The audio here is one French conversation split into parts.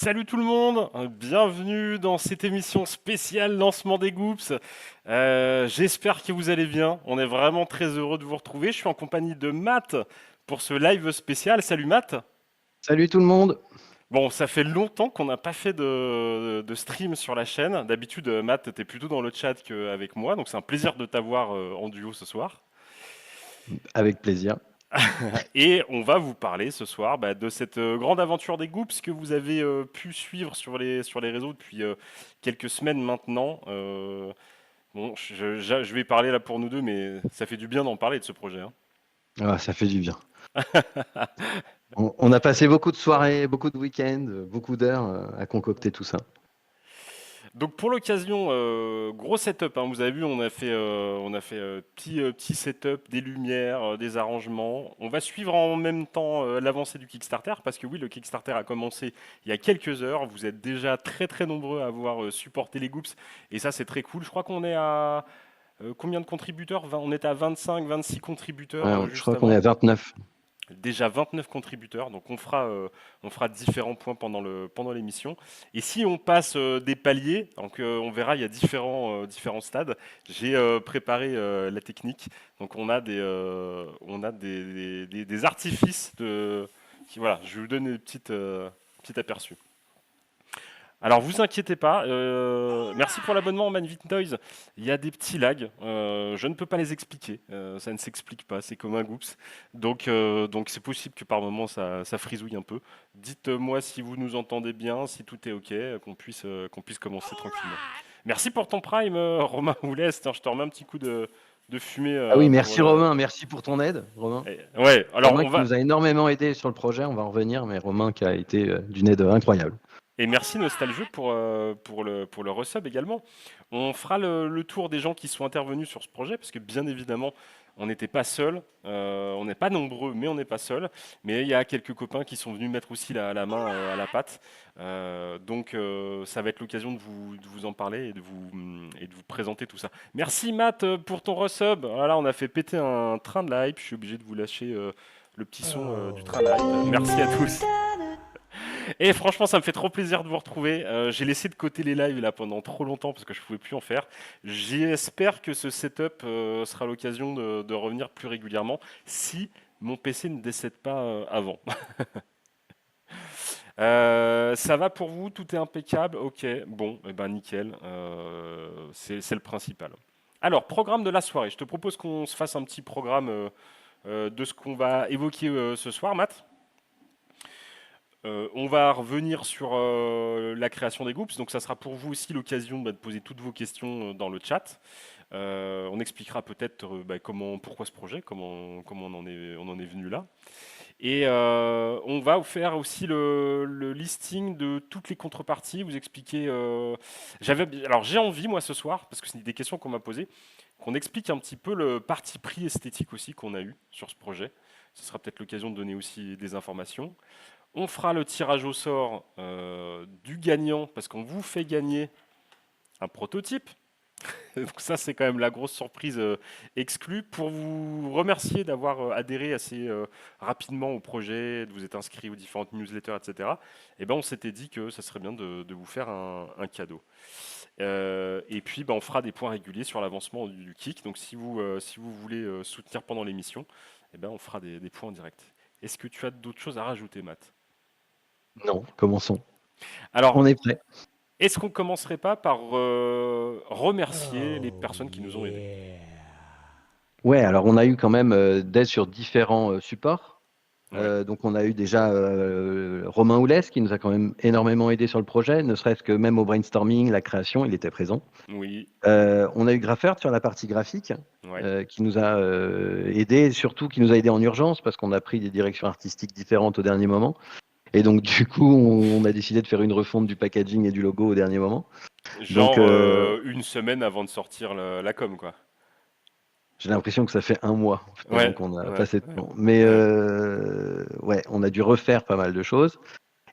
Salut tout le monde, bienvenue dans cette émission spéciale lancement des Goops. J'espère que vous allez bien, on est vraiment très heureux de vous retrouver. Je suis en compagnie de Matt pour ce live spécial. Salut Matt. Salut tout le monde. Bon, ça fait longtemps qu'on n'a pas fait de stream sur la chaîne. D'habitude, Matt, t'es plutôt dans le chat qu'avec moi, donc c'est un plaisir de t'avoir en duo ce soir. Avec plaisir. Et on va vous parler ce soir de cette grande aventure des Goops que vous avez pu suivre sur les réseaux depuis quelques semaines maintenant. Bon, je vais parler là pour nous deux, mais ça fait du bien d'en parler de ce projet, hein. Ah, ça fait du bien. On a passé beaucoup de soirées, beaucoup de week-ends, beaucoup d'heures à concocter tout ça. Donc pour l'occasion, gros setup, hein, vous avez vu, on a fait petit setup, des lumières, des arrangements. On va suivre en même temps l'avancée du Kickstarter, parce que oui, le Kickstarter a commencé il y a quelques heures. Vous êtes déjà très très nombreux à avoir supporté les Goops, et ça c'est très cool. Je crois qu'on est à combien de contributeurs? On était à 25, 26 contributeurs Ouais, je juste crois qu'on est avant. à 29. Déjà 29 contributeurs, donc on fera différents points pendant l'émission. Et si on passe des paliers, donc on verra, il y a différents stades. J'ai préparé la technique, donc on a des artifices voilà, je vais vous donner une petit aperçu. Alors vous inquiétez pas, merci pour l'abonnement Manvit Toys. Il y a des petits lags, je ne peux pas les expliquer, ça ne s'explique pas, c'est comme un Goops. Donc c'est possible que par moment ça frisouille un peu. Dites-moi si vous nous entendez bien, si tout est ok, qu'on puisse commencer tranquillement. Merci pour ton prime, Romain Oulest, je te remets un petit coup de fumée Ah oui, pour merci Romain, merci pour ton aide, Romain. Ouais, alors Romain on qui va. nous a énormément aidé sur le projet, on va en revenir, mais Romain qui a été d'une aide incroyable. Et merci Nostalgieux pour le resub également. On fera le tour des gens qui sont intervenus sur ce projet, parce que bien évidemment, on n'était pas seul, on n'est pas nombreux, mais on n'est pas seul. Mais il y a quelques copains qui sont venus mettre aussi la main à la pâte. Ça va être l'occasion de vous en parler et de vous présenter tout ça. Merci Matt pour ton resub. Voilà, on a fait péter un train de la hype. Je suis obligé de vous lâcher le petit son du train de la hype. Merci à tous. Et franchement, ça me fait trop plaisir de vous retrouver. J'ai laissé de côté les lives là pendant trop longtemps parce que je pouvais plus en faire. J'espère que ce setup sera l'occasion de revenir plus régulièrement si mon PC ne décède pas avant. Ça va pour vous? Tout est impeccable? Ok, bon, et ben nickel. C'est le principal. Alors, programme de la soirée. Je te propose qu'on se fasse un petit programme de ce qu'on va évoquer ce soir, Matt. On va revenir sur la création des groupes, donc ça sera pour vous aussi l'occasion de poser toutes vos questions dans le chat. On expliquera peut-être pourquoi ce projet, comment on en est venu là. Et on va vous faire aussi le listing de toutes les contreparties, vous expliquer. Alors j'ai envie moi ce soir, parce que c'est des questions qu'on m'a posées, qu'on explique un petit peu le parti pris esthétique aussi qu'on a eu sur ce projet. Ce sera peut-être l'occasion de donner aussi des informations. On fera le tirage au sort du gagnant parce qu'on vous fait gagner un prototype. Donc ça, c'est quand même la grosse surprise exclue. Pour vous remercier d'avoir adhéré assez rapidement au projet, de vous être inscrit aux différentes newsletters, etc. Et ben, on s'était dit que ça serait bien de vous faire un cadeau. Et puis, on fera des points réguliers sur l'avancement du kick. Donc si vous voulez soutenir pendant l'émission, on fera des points en direct. Est-ce que tu as d'autres choses à rajouter, Matt? Non, commençons. Alors, On est prêt. est-ce qu'on commencerait pas par remercier les personnes qui nous ont aidés? Ouais, alors on a eu quand même d'aide sur différents supports. Ouais, Donc on a eu déjà Romain Oulès qui nous a quand même énormément aidé sur le projet, ne serait-ce que même au brainstorming, la création, il était présent. oui, On a eu Graffert sur la partie graphique ouais. qui nous a aidé, et surtout qui nous a aidé en urgence parce qu'on a pris des directions artistiques différentes au dernier moment. Et donc du coup, on a décidé de faire une refonte du packaging et du logo au dernier moment. Donc Genre une semaine avant de sortir la com, quoi. j'ai l'impression que ça fait un mois finalement Ouais, qu'on a ouais, passé de ouais, temps. Mais ouais. ouais, on a dû refaire pas mal de choses.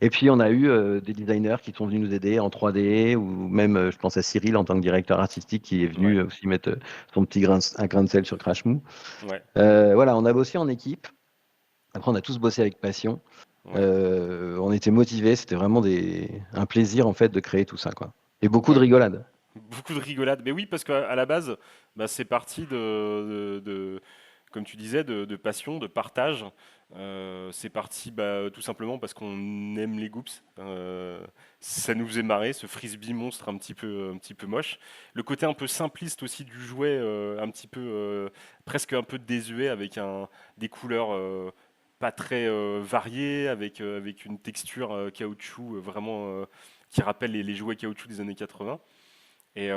Et puis, on a eu des designers qui sont venus nous aider en 3D, ou même, je pense à Cyril en tant que directeur artistique qui est venu Ouais, aussi mettre son petit un grain de sel sur Crash Mou. ouais. Voilà, on a bossé en équipe. Après, on a tous bossé avec passion. Ouais. On était motivés, c'était vraiment un plaisir en fait de créer tout ça, quoi. Et beaucoup de Ouais. rigolade. Beaucoup de rigolade. Mais oui, parce qu'à la base, bah, c'est parti comme tu disais, de passion, de partage. C'est parti tout simplement parce qu'on aime les Goops. Ça nous faisait marrer, ce frisbee monstre un petit peu moche. Le côté un peu simpliste aussi du jouet, un petit peu, presque un peu désuet, avec des couleurs pas très variées, avec une texture caoutchouc vraiment qui rappelle les jouets caoutchouc des années 80. Et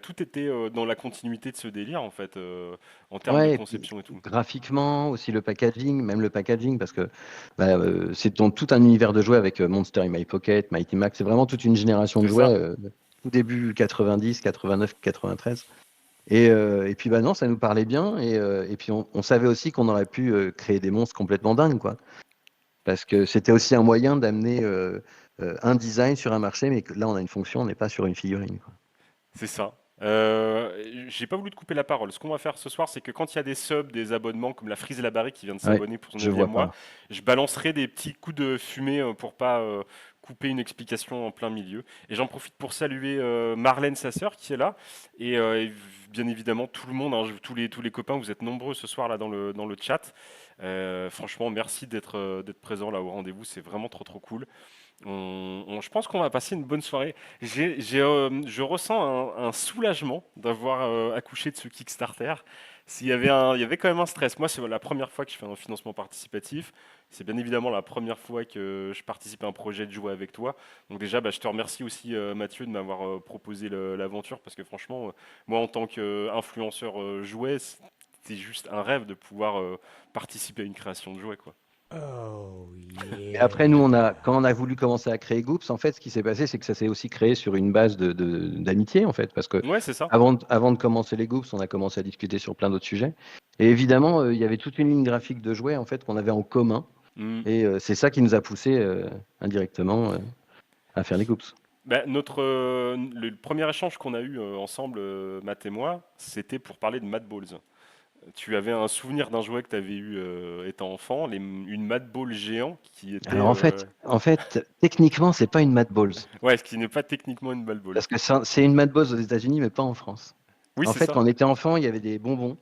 tout était dans la continuité de ce délire, en fait, en termes de Ouais, et puis conception et tout. graphiquement aussi le packaging, même le packaging, parce que c'est dans tout un univers de jouets avec Monster in My Pocket, Mighty Max, c'est vraiment toute une génération de C'est jouets, ça. tout début 90, 89, 93. Et puis bah non, ça nous parlait bien, et puis on savait aussi qu'on aurait pu créer des monstres complètement dingues, quoi. Parce que c'était aussi un moyen d'amener un design sur un marché, mais que là on a une fonction, on n'est pas sur une figurine, quoi. C'est ça. J'ai pas voulu te couper la parole. Ce qu'on va faire ce soir, c'est que quand il y a des subs, des abonnements, comme la Frise et la Barry qui vient de Ouais, s'abonner pour son je 9e vois mois, pas. je balancerai des petits coups de fumée pour pas couper une explication en plein milieu. Et j'en profite pour saluer Marlène, sa sœur, qui est là. Et bien évidemment, tout le monde, hein, tous les copains, vous êtes nombreux ce soir là dans le chat. Franchement, merci d'être présent là au rendez-vous. C'est vraiment trop trop cool. Je pense qu'on va passer une bonne soirée. Je ressens un soulagement d'avoir accouché de ce Kickstarter. Il y avait quand même un stress. Moi, c'est la première fois que je fais un financement participatif. C'est bien évidemment la première fois que je participe à un projet de jouer avec toi. Donc déjà, je te remercie aussi, Mathieu, de m'avoir proposé l'aventure parce que franchement, moi, en tant qu'influenceur jouet, c'était juste un rêve de pouvoir participer à une création de jouet, quoi. Oh Et après, nous, yeah. quand on a voulu commencer à créer Goops, en fait, ce qui s'est passé, c'est que ça s'est aussi créé sur une base d'amitié, en fait, parce que Ouais, c'est ça. avant de commencer les Goops, on a commencé à discuter sur plein d'autres sujets. Et évidemment, il y avait toute une ligne graphique de jouets, en fait, qu'on avait en commun. Hmm. Et c'est ça qui nous a poussé indirectement à faire les Goops. Le premier échange qu'on a eu ensemble, Matt et moi, c'était pour parler de Mad Balls. Tu avais un souvenir d'un jouet que tu avais eu étant enfant, une Mad Ball géant qui était. Alors en fait, techniquement, c'est pas une Mad Balls, Ouais, ce qui n'est pas techniquement une Mad Ball. parce que c'est une Mad Balls aux États-Unis, mais pas en France. Oui, En c'est fait, ça. quand on était enfant, il y avait des bonbons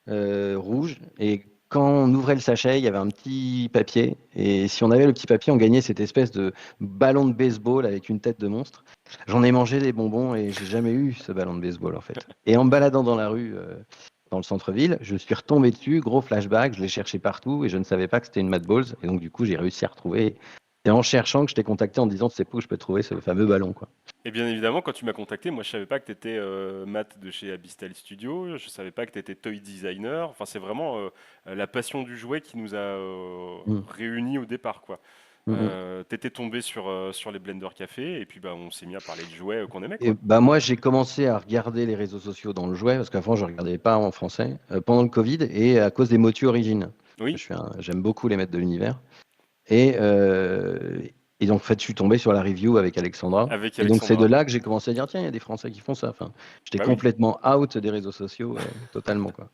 rouges, et quand on ouvrait le sachet, il y avait un petit papier, et si on avait le petit papier, on gagnait cette espèce de ballon de baseball avec une tête de monstre. J'en ai mangé des bonbons et j'ai jamais eu ce ballon de baseball en fait. Et en me baladant dans la rue, dans le centre-ville, je suis retombé dessus, gros flashback, je l'ai cherché partout et je ne savais pas que c'était une Mad Balls. Et donc du coup, j'ai réussi à retrouver. Et en cherchant que je t'ai contacté en disant, c'est où je peux trouver ce fameux ballon, quoi. Et bien évidemment, quand tu m'as contacté, moi je savais pas que tu étais Matt de chez Abyssal Studio, je savais pas que tu étais toy designer. Enfin, c'est vraiment la passion du jouet qui nous a Mm. réunis au départ, quoi. Mm, mm. T'étais tombé sur les Blender Café et puis on s'est mis à parler de jouets qu'on aimait, Et quoi. bah moi, j'ai commencé à regarder les réseaux sociaux dans le jouet, parce qu'avant, je regardais pas en français, pendant le Covid, et à cause des Motu Origines. Parce que Oui, j'aime beaucoup les maîtres de l'univers. Et, euh, et donc, en fait, je suis tombé sur la review avec Alexandra. avec Et donc, c'est de Alexandra. là que j'ai commencé à dire, tiens, il y a des Français qui font ça. Enfin, j'étais Bah oui. complètement out des réseaux sociaux, totalement, quoi.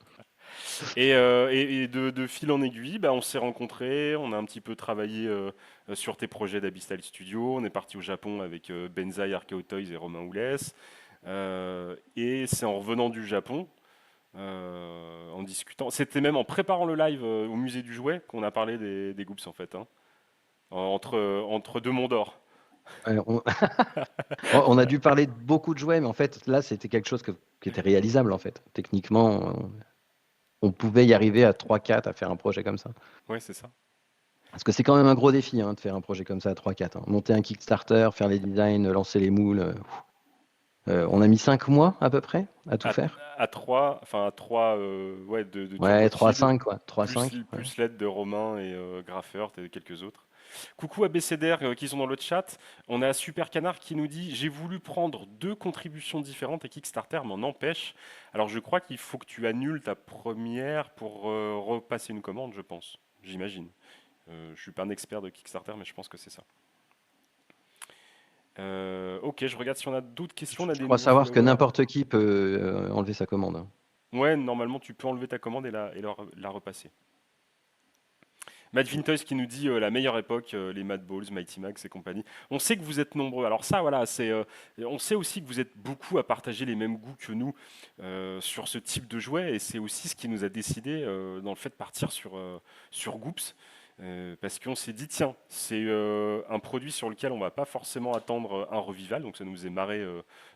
Et de fil en aiguille, on s'est rencontrés, on a un petit peu travaillé sur tes projets d'Abyssal Studio. On est parti au Japon avec Benzaï, Archaeo Toys et Romain Oulès. Et c'est en revenant du Japon, en discutant, c'était même en préparant le live au musée du jouet qu'on a parlé des Goops en fait, hein. Entre deux mondes d'or. Ouais, on a dû parler de beaucoup de jouets, mais en fait, là, c'était quelque chose qui était réalisable, en fait. Techniquement, on pouvait y arriver à 3-4 à faire un projet comme ça. Ouais, c'est ça. Parce que c'est quand même un gros défi hein, de faire un projet comme ça à 3-4, hein. Monter un Kickstarter, faire les designs, lancer les moules. On a mis 5 mois à peu près à tout À, faire. à trois, enfin à trois, ouais, de Ouais, Turbotil, 3-5 quoi. 3-5. Ouais. plus l'aide de Romain et Graffeur et quelques autres. Coucou à BCDR qui sont dans le chat. On a Super Canard qui nous dit: j'ai voulu prendre deux contributions différentes et Kickstarter m'en empêche. Alors je crois qu'il faut que tu annules ta première pour repasser une commande, je pense. J'imagine. Je suis pas un expert de Kickstarter, mais je pense que c'est ça. Ok, je regarde si on a d'autres questions. On a Je des crois nouveaux savoir que followers. n'importe qui peut enlever sa commande, hein. Ouais, normalement tu peux enlever ta commande et la repasser. Matt Vintoys qui nous dit la meilleure époque, les Mad Balls, Mighty Max et compagnie. On sait que vous êtes nombreux. Alors ça, voilà, on sait aussi que vous êtes beaucoup à partager les mêmes goûts que nous sur ce type de jouet, et c'est aussi ce qui nous a décidé dans le fait de partir sur Goops. Parce qu'on s'est dit, tiens, c'est un produit sur lequel on va pas forcément attendre un revival, donc ça nous est marré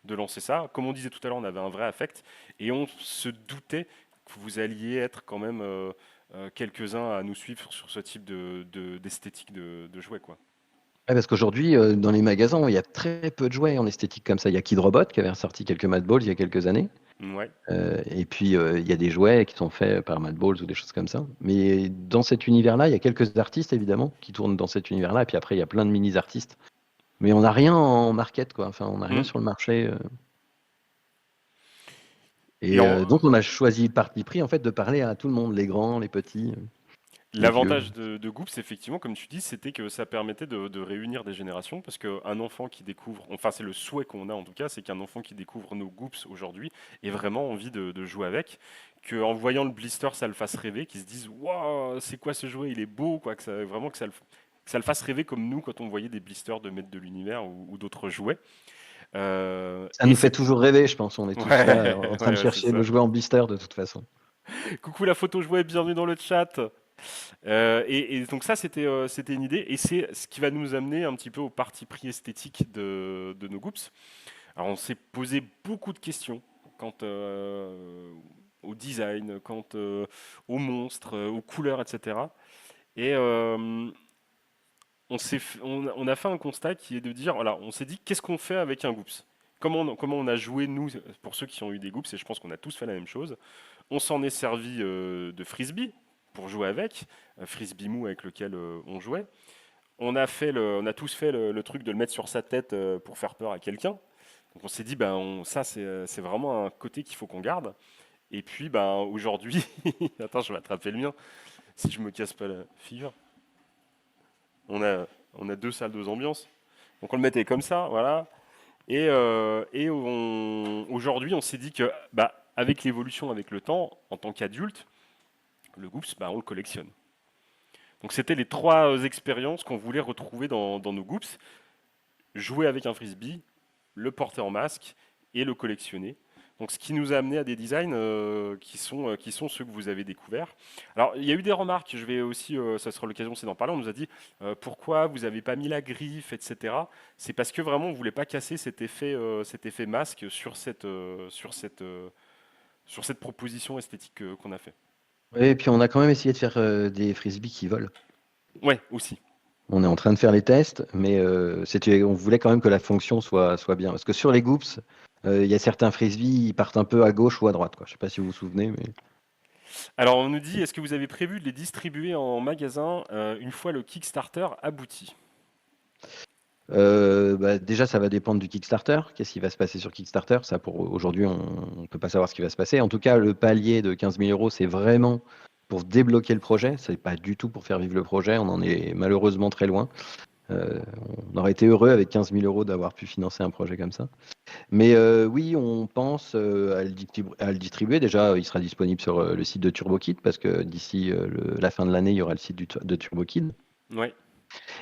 de lancer ça. Comme on disait tout à l'heure, on avait un vrai affect, et on se doutait que vous alliez être quand même quelques-uns à nous suivre sur ce type d'esthétique de jouets, quoi. Ouais, parce qu'aujourd'hui, dans les magasins, il y a très peu de jouets en esthétique comme ça. Il y a Kid Robot qui avait ressorti quelques Mad Balls il y a quelques années. Ouais. Et puis, il y a des jouets qui sont faits par Mad Balls ou des choses comme ça. Mais dans cet univers-là, il y a quelques artistes, évidemment, qui tournent dans cet univers-là. Et puis après, il y a plein de mini-artistes. Mais on n'a rien en market, quoi. Enfin, on n'a rien Mm. sur le marché. Et Et donc, on a choisi le parti pris, en fait, de parler à tout le monde, les grands, les petits, les vieux. l'avantage de Goops, effectivement, comme tu dis, c'était que ça permettait de réunir des générations, parce qu'un enfant qui découvre, enfin c'est le souhait qu'on a en tout cas, c'est qu'un enfant qui découvre nos Goops aujourd'hui ait vraiment envie de jouer avec, qu'en voyant le blister, ça le fasse rêver, qu'il se dise waouh, c'est quoi ce jouet, il est beau, quoi, que ça, vraiment que ça le fasse rêver comme nous quand on voyait des blisters de Maître de l'univers ou d'autres jouets. Ça Et nous fait c'est toujours rêver, je pense. On est ouais, tous là, en train de ouais, c'est chercher le ça. jouet en blister, de toute façon. Coucou la photo jouet, bienvenue dans le chat. Et donc ça, c'était une idée, et c'est ce qui va nous amener un petit peu au parti pris esthétique de nos Goops. Alors on s'est posé beaucoup de questions quant au design, quant aux monstres, aux couleurs, etc. Et on a fait un constat qui est de dire, voilà, on s'est dit, qu'est-ce qu'on fait avec un Goops? Comment on a joué, nous, pour ceux qui ont eu des Goops, et je pense qu'on a tous fait la même chose. On s'en est servi de frisbee pour jouer avec, un frisbee mou avec lequel on jouait. On a tous fait le truc de le mettre sur sa tête pour faire peur à quelqu'un. Donc on s'est dit, ben, ça c'est vraiment un côté qu'il faut qu'on garde. Et puis ben, aujourd'hui, attends, je vais attraper le mien, si je me casse pas la figure. On a deux salles, deux ambiances. Donc on le mettait comme ça, voilà. Et aujourd'hui, on s'est dit que, bah, avec l'évolution, avec le temps, en tant qu'adulte, le Goops, bah, on le collectionne. Donc c'était les trois expériences qu'on voulait retrouver dans nos Goops. Jouer avec un frisbee, le porter en masque et le collectionner. Donc ce qui nous a amené à des designs qui sont ceux que vous avez découverts. Alors il y a eu des remarques, je vais aussi, ça sera l'occasion aussi d'en parler, on nous a dit pourquoi vous n'avez pas mis la griffe, etc. C'est parce que vraiment on ne voulait pas casser cet effet masque sur cette proposition esthétique qu'on a fait. Et puis, on a quand même essayé de faire des frisbees qui volent. Ouais, aussi. On est en train de faire les tests, mais on voulait quand même que la fonction soit bien. Parce que sur les Goops, il y a certains frisbees, ils partent un peu à gauche ou à droite, quoi. Je sais pas si vous vous souvenez, mais... Alors on nous dit, est-ce que vous avez prévu de les distribuer en magasin une fois le Kickstarter abouti? Bah, déjà, ça va dépendre du Kickstarter. Qu'est-ce qui va se passer sur Kickstarter? Ça, pour aujourd'hui, on ne peut pas savoir ce qui va se passer. En tout cas, le palier de 15 000 euros, c'est vraiment pour débloquer le projet. C'est pas du tout pour faire vivre le projet. On en est malheureusement très loin. On aurait été heureux avec 15 000 euros d'avoir pu financer un projet comme ça. Mais oui, on pense à le distribuer. Déjà, il sera disponible sur le site de TurboKit parce que d'ici la fin de l'année, il y aura le site de TurboKit. Ouais.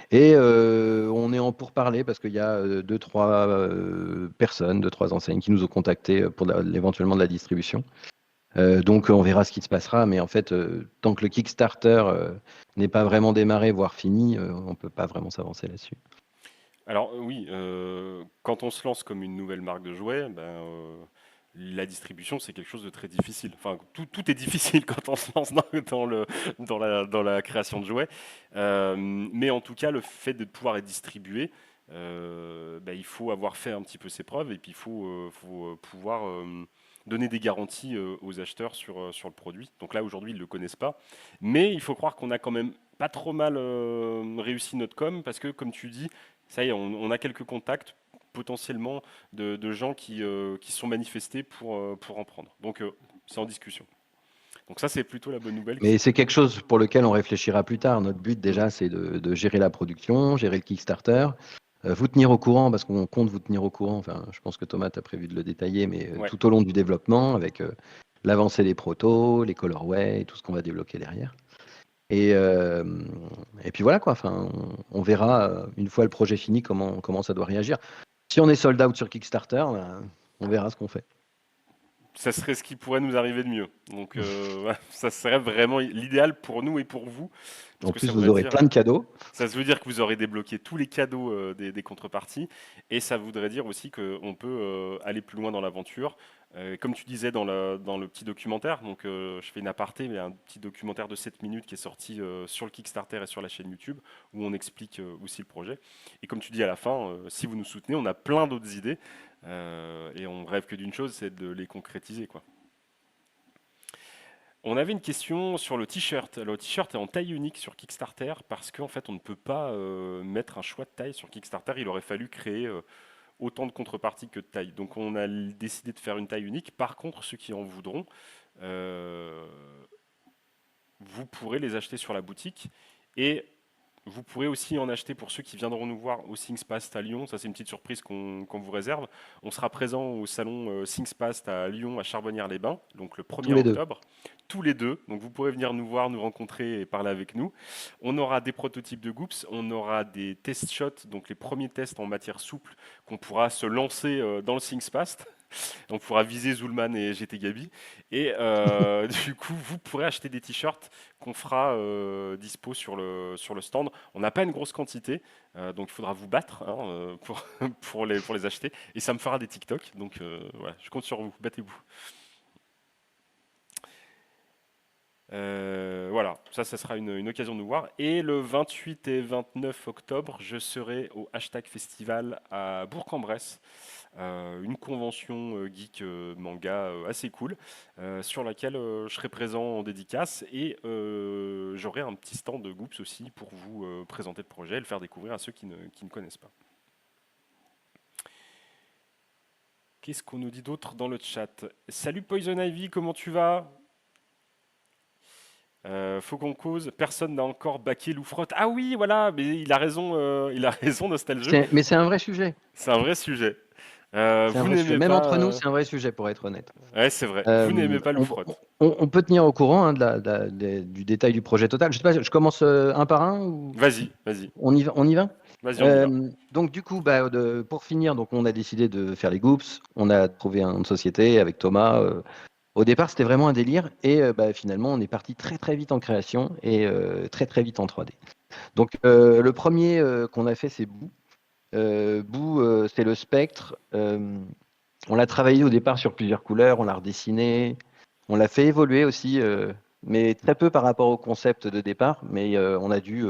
Et on est en pourparlers parce qu'il y a deux, trois personnes, deux, trois enseignes qui nous ont contactés pour éventuellement de la distribution. Donc on verra ce qui se passera, mais en fait, tant que le Kickstarter n'est pas vraiment démarré, voire fini, on ne peut pas vraiment s'avancer là-dessus. Alors oui, quand on se lance comme une nouvelle marque de jouets, ben, la distribution c'est quelque chose de très difficile. Enfin, tout est difficile quand on se lance dans la création de jouets. Mais en tout cas, le fait de pouvoir être distribué, ben, il faut avoir fait un petit peu ses preuves et puis faut pouvoir donner des garanties aux acheteurs sur le produit. Donc là, aujourd'hui, ils ne le connaissent pas. Mais il faut croire qu'on a quand même pas trop mal réussi notre com parce que, comme tu dis, ça y est, on a quelques contacts potentiellement de gens qui sont manifestés pour en prendre. Donc c'est en discussion. Donc ça, c'est plutôt la bonne nouvelle. Mais c'est quelque chose pour lequel on réfléchira plus tard. Notre but Mm. déjà, c'est de gérer la production, gérer le Kickstarter, vous tenir au courant parce qu'on compte vous tenir au courant. Enfin, je pense que Thomas a prévu de le détailler, mais Ouais. tout au long du développement avec l'avancée des protos, les colorways, tout ce qu'on va débloquer derrière. Et, euh, et puis voilà quoi. Enfin, on verra une fois le projet fini comment ça doit réagir. Si on est sold out sur Kickstarter, on verra ce qu'on fait. Ça serait ce qui pourrait nous arriver de mieux. Donc, ouais, ça serait vraiment l'idéal pour nous et pour vous, parce En que ça plus, vous voudrait aurez dire, plein de cadeaux. ça veut dire que vous aurez débloqué tous les cadeaux des contreparties, et ça voudrait dire aussi qu'on peut aller plus loin dans l'aventure. Comme tu disais dans le petit documentaire, donc je fais une aparté, mais un petit documentaire de 7 minutes qui est sorti sur le Kickstarter et sur la chaîne YouTube, où on explique aussi le projet. Et comme tu dis à la fin, si vous nous soutenez, on a plein d'autres idées, et on rêve que d'une chose, c'est de les concrétiser, quoi. On avait une question sur le t-shirt. Le t-shirt est en taille unique sur Kickstarter parce qu'en fait, on ne peut pas mettre un choix de taille sur Kickstarter. Il aurait fallu créer autant de contreparties que de taille. Donc, on a décidé de faire une taille unique. Par contre, ceux qui en voudront, euh, vous pourrez les acheter sur la boutique. Et vous pourrez aussi en acheter pour ceux qui viendront nous voir au Thingspast à Lyon. Ça, c'est une petite surprise qu'on vous réserve. On sera présent au salon Thingspast à Lyon, à Charbonnières-les-Bains, donc le Tous 1er les deux. octobre. Tous les deux. Donc, vous pourrez venir nous voir, nous rencontrer et parler avec nous. On aura des prototypes de Goops. On aura des test shots, donc les premiers tests en matière souple qu'on pourra se lancer dans le Thingspast. On pourra viser Zulman et GT Gabi. Et du coup, vous pourrez acheter des t-shirts qu'on fera dispo sur le stand. On n'a pas une grosse quantité, donc il faudra vous battre hein, pour les acheter. Et ça me fera des TikTok. Donc voilà, je compte sur vous. Battez-vous. Voilà, ça sera une occasion de nous voir. Et le 28 et 29 octobre, je serai au Hashtag Festival à Bourg-en-Bresse, une convention geek manga assez cool, sur laquelle je serai présent en dédicace et j'aurai un petit stand de Goops aussi pour vous présenter le projet et le faire découvrir à ceux qui ne connaissent pas. Qu'est-ce qu'on nous dit d'autre dans le chat? Salut Poison Ivy, comment tu vas? Faut qu'on cause, personne n'a encore baqué Loufrotte. Ah oui, voilà, mais il a raison, Nostalgeux. Mais c'est un vrai sujet. C'est un vrai sujet. C'est un Vous vrai sujet. n'aimez Même pas. entre nous, c'est un vrai sujet, pour être honnête. Ouais, c'est vrai. Vous n'aimez pas On, Loufrotte. on peut tenir au courant hein, du détail du projet total. Je sais pas, je commence un par un ou Vas-y, vas-y, on y va, on y va? vas-y, on y va. Donc du coup, pour finir, donc on a décidé de faire les Goops. On a trouvé une société avec Thomas. Au départ, c'était vraiment un délire et finalement, on est parti très très vite en création et très très vite en 3D. Donc le premier qu'on a fait, c'est Boo. Boo, c'est le spectre. On l'a travaillé au départ sur plusieurs couleurs, on l'a redessiné, on l'a fait évoluer aussi, mais très peu par rapport au concept de départ. Mais on a dû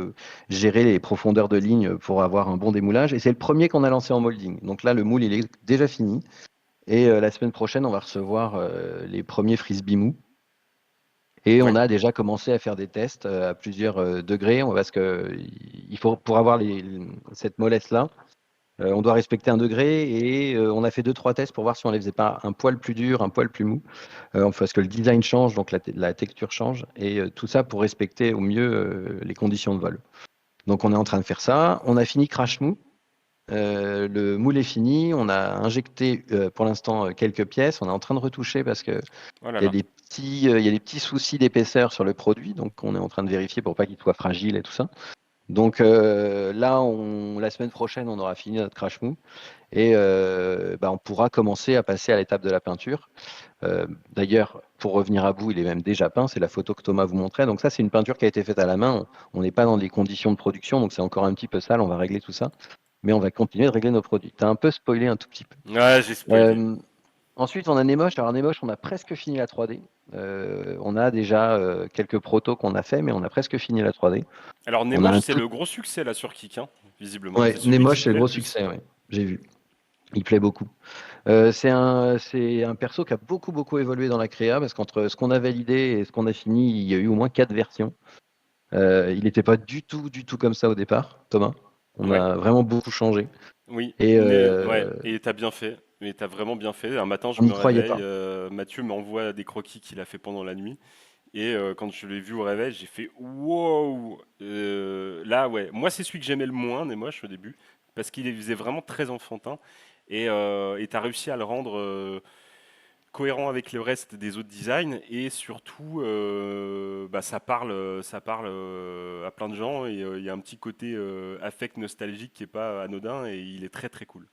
gérer les profondeurs de ligne pour avoir un bon démoulage. Et c'est le premier qu'on a lancé en molding. Donc là, le moule, il est déjà fini. Et la semaine prochaine, on va recevoir les premiers frisbee mous. Et on Oui, a déjà commencé à faire des tests à plusieurs degrés, parce que il faut pour avoir cette mollesse-là, on doit respecter un degré et on a fait deux, trois tests pour voir si on les faisait pas un poil plus dur, un poil plus mou, parce que le design change, donc la texture change et tout ça pour respecter au mieux les conditions de vol. Donc on est en train de faire ça. On a fini Crash Mou. Le moule est fini. On a injecté pour l'instant quelques pièces. On est en train de retoucher parce que oh là il y a là. il y a des petits soucis d'épaisseur sur le produit. Donc on est en train de vérifier pour pas qu'il soit fragile et tout ça. Donc là, la semaine prochaine, on aura fini notre Crash Mou et on pourra commencer à passer à l'étape de la peinture. D'ailleurs, pour revenir à bout, il est même déjà peint. C'est la photo que Thomas vous montrait. Donc ça, c'est une peinture qui a été faite à la main. On n'est pas dans des conditions de production, donc c'est encore un petit peu sale. On va régler tout ça, mais on va continuer de régler nos produits. Tu as un peu spoilé un tout petit peu. Ouais, j'ai spoilé. Euh, Ensuite, on a Nemosh. Alors Nemosh, on a presque fini la 3D. On a déjà quelques protos qu'on a fait, mais on a presque fini la 3D. Alors, On a Nemosh, un c'est tout. le gros succès là sur Kik, hein, visiblement. Ouais, C'est celui qui Nemosh, c'est le plaît le gros plus. succès. Ouais. J'ai vu. Il plaît beaucoup. C'est un perso qui a beaucoup, beaucoup évolué dans la créa parce qu'entre ce qu'on a validé et ce qu'on a fini, il y a eu au moins quatre versions. Il n'était pas du tout comme ça au départ, Thomas. On Ouais, a vraiment beaucoup changé oui. et Ouais, et t'as bien fait. Mais t'as vraiment bien fait. Un matin, je on n'y me croyait réveille. pas. Mathieu m'envoie des croquis qu'il a fait pendant la nuit. Et quand je l'ai vu au réveil, j'ai fait wow! Là, ouais. Moi, c'est celui que j'aimais le moins, Nemosh, au début. Parce qu'il faisait vraiment très enfantin. Et t'as réussi à le rendre. cohérent avec le reste des autres designs et surtout bah, ça parle à plein de gens et il y a un petit côté affect nostalgique qui est pas anodin et il est très très cool.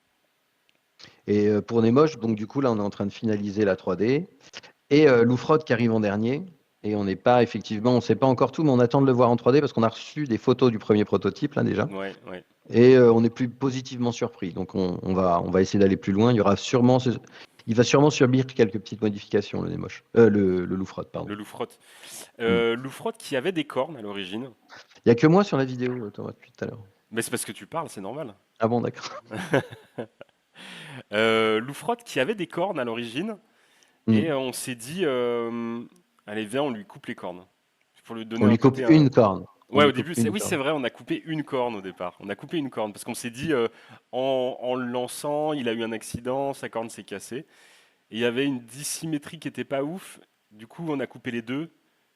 Et pour Nemosh, donc du coup, là, on est en train de finaliser la 3D. Et Loufrod qui arrive en dernier. Et on n'est pas, effectivement, on ne sait pas encore tout, mais on attend de le voir en 3D parce qu'on a reçu des photos du premier prototype, là, déjà. Ouais, ouais. Et on est plus positivement surpris. Donc on va essayer d'aller plus loin. Il va sûrement subir quelques petites modifications, le Nemosh. Le Loufrod, pardon. Le Loufrot. Hmm. Loufrot qui avait des cornes à l'origine. Il n'y a que moi sur la vidéo, Thomas, depuis tout à l'heure. Mais c'est parce que tu parles, c'est normal. Ah bon, d'accord. Loufrot qui avait des cornes à l'origine. Hmm. Et on s'est dit, allez, viens, on lui coupe les cornes. Pour lui donner On un lui coupe côté. une corne. On Ouais, lui au coupe début, une oui, c'est corne. vrai, on a coupé une corne au départ. On a coupé une corne parce qu'on s'est dit, en le lançant, il a eu un accident, sa corne s'est cassée. Et il y avait une dissymétrie qui était pas ouf. Du coup, on a coupé les deux.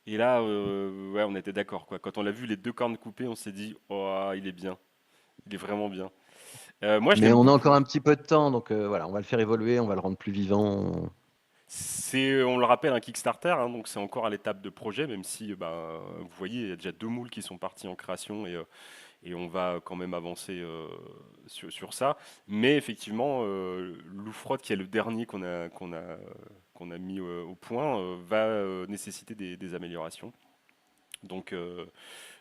Et là, ouais, on était d'accord, quoi. Quand on a vu les deux cornes coupées, on s'est dit, oh, il est bien. Il est vraiment bien. Moi, je Mais l'aime on a encore beaucoup. un petit peu de temps, donc voilà, on va le faire évoluer, on va le rendre plus vivant. C'est, on le rappelle, un Kickstarter, hein, donc c'est encore à l'étape de projet, même si bah, vous voyez, il y a déjà 2 moules qui sont partis en création et on va quand même avancer sur ça. Mais effectivement, Loufrot, qui est le dernier qu'on a mis au point, va nécessiter des améliorations. Donc,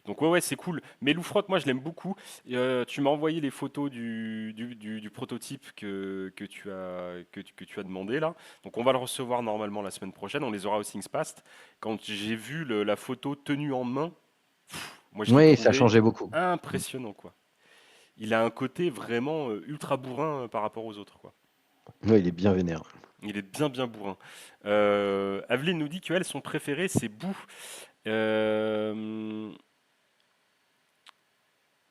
donc ouais, ouais, c'est cool. Mais Loufrot, moi, je l'aime beaucoup. Tu m'as envoyé les photos du prototype que tu as demandé là. Donc on va le recevoir normalement la semaine prochaine. On les aura au ThingsPast. Quand j'ai vu la photo tenue en main, moi je l'ai Oui, ça a trouvé changé beaucoup. impressionnant quoi. Il a un côté vraiment ultra bourrin par rapport aux autres quoi. Oui, il est bien vénère. Il est bien bien bourrin. Aveline nous dit qu'elle, son préféré, c'est Boo. Euh,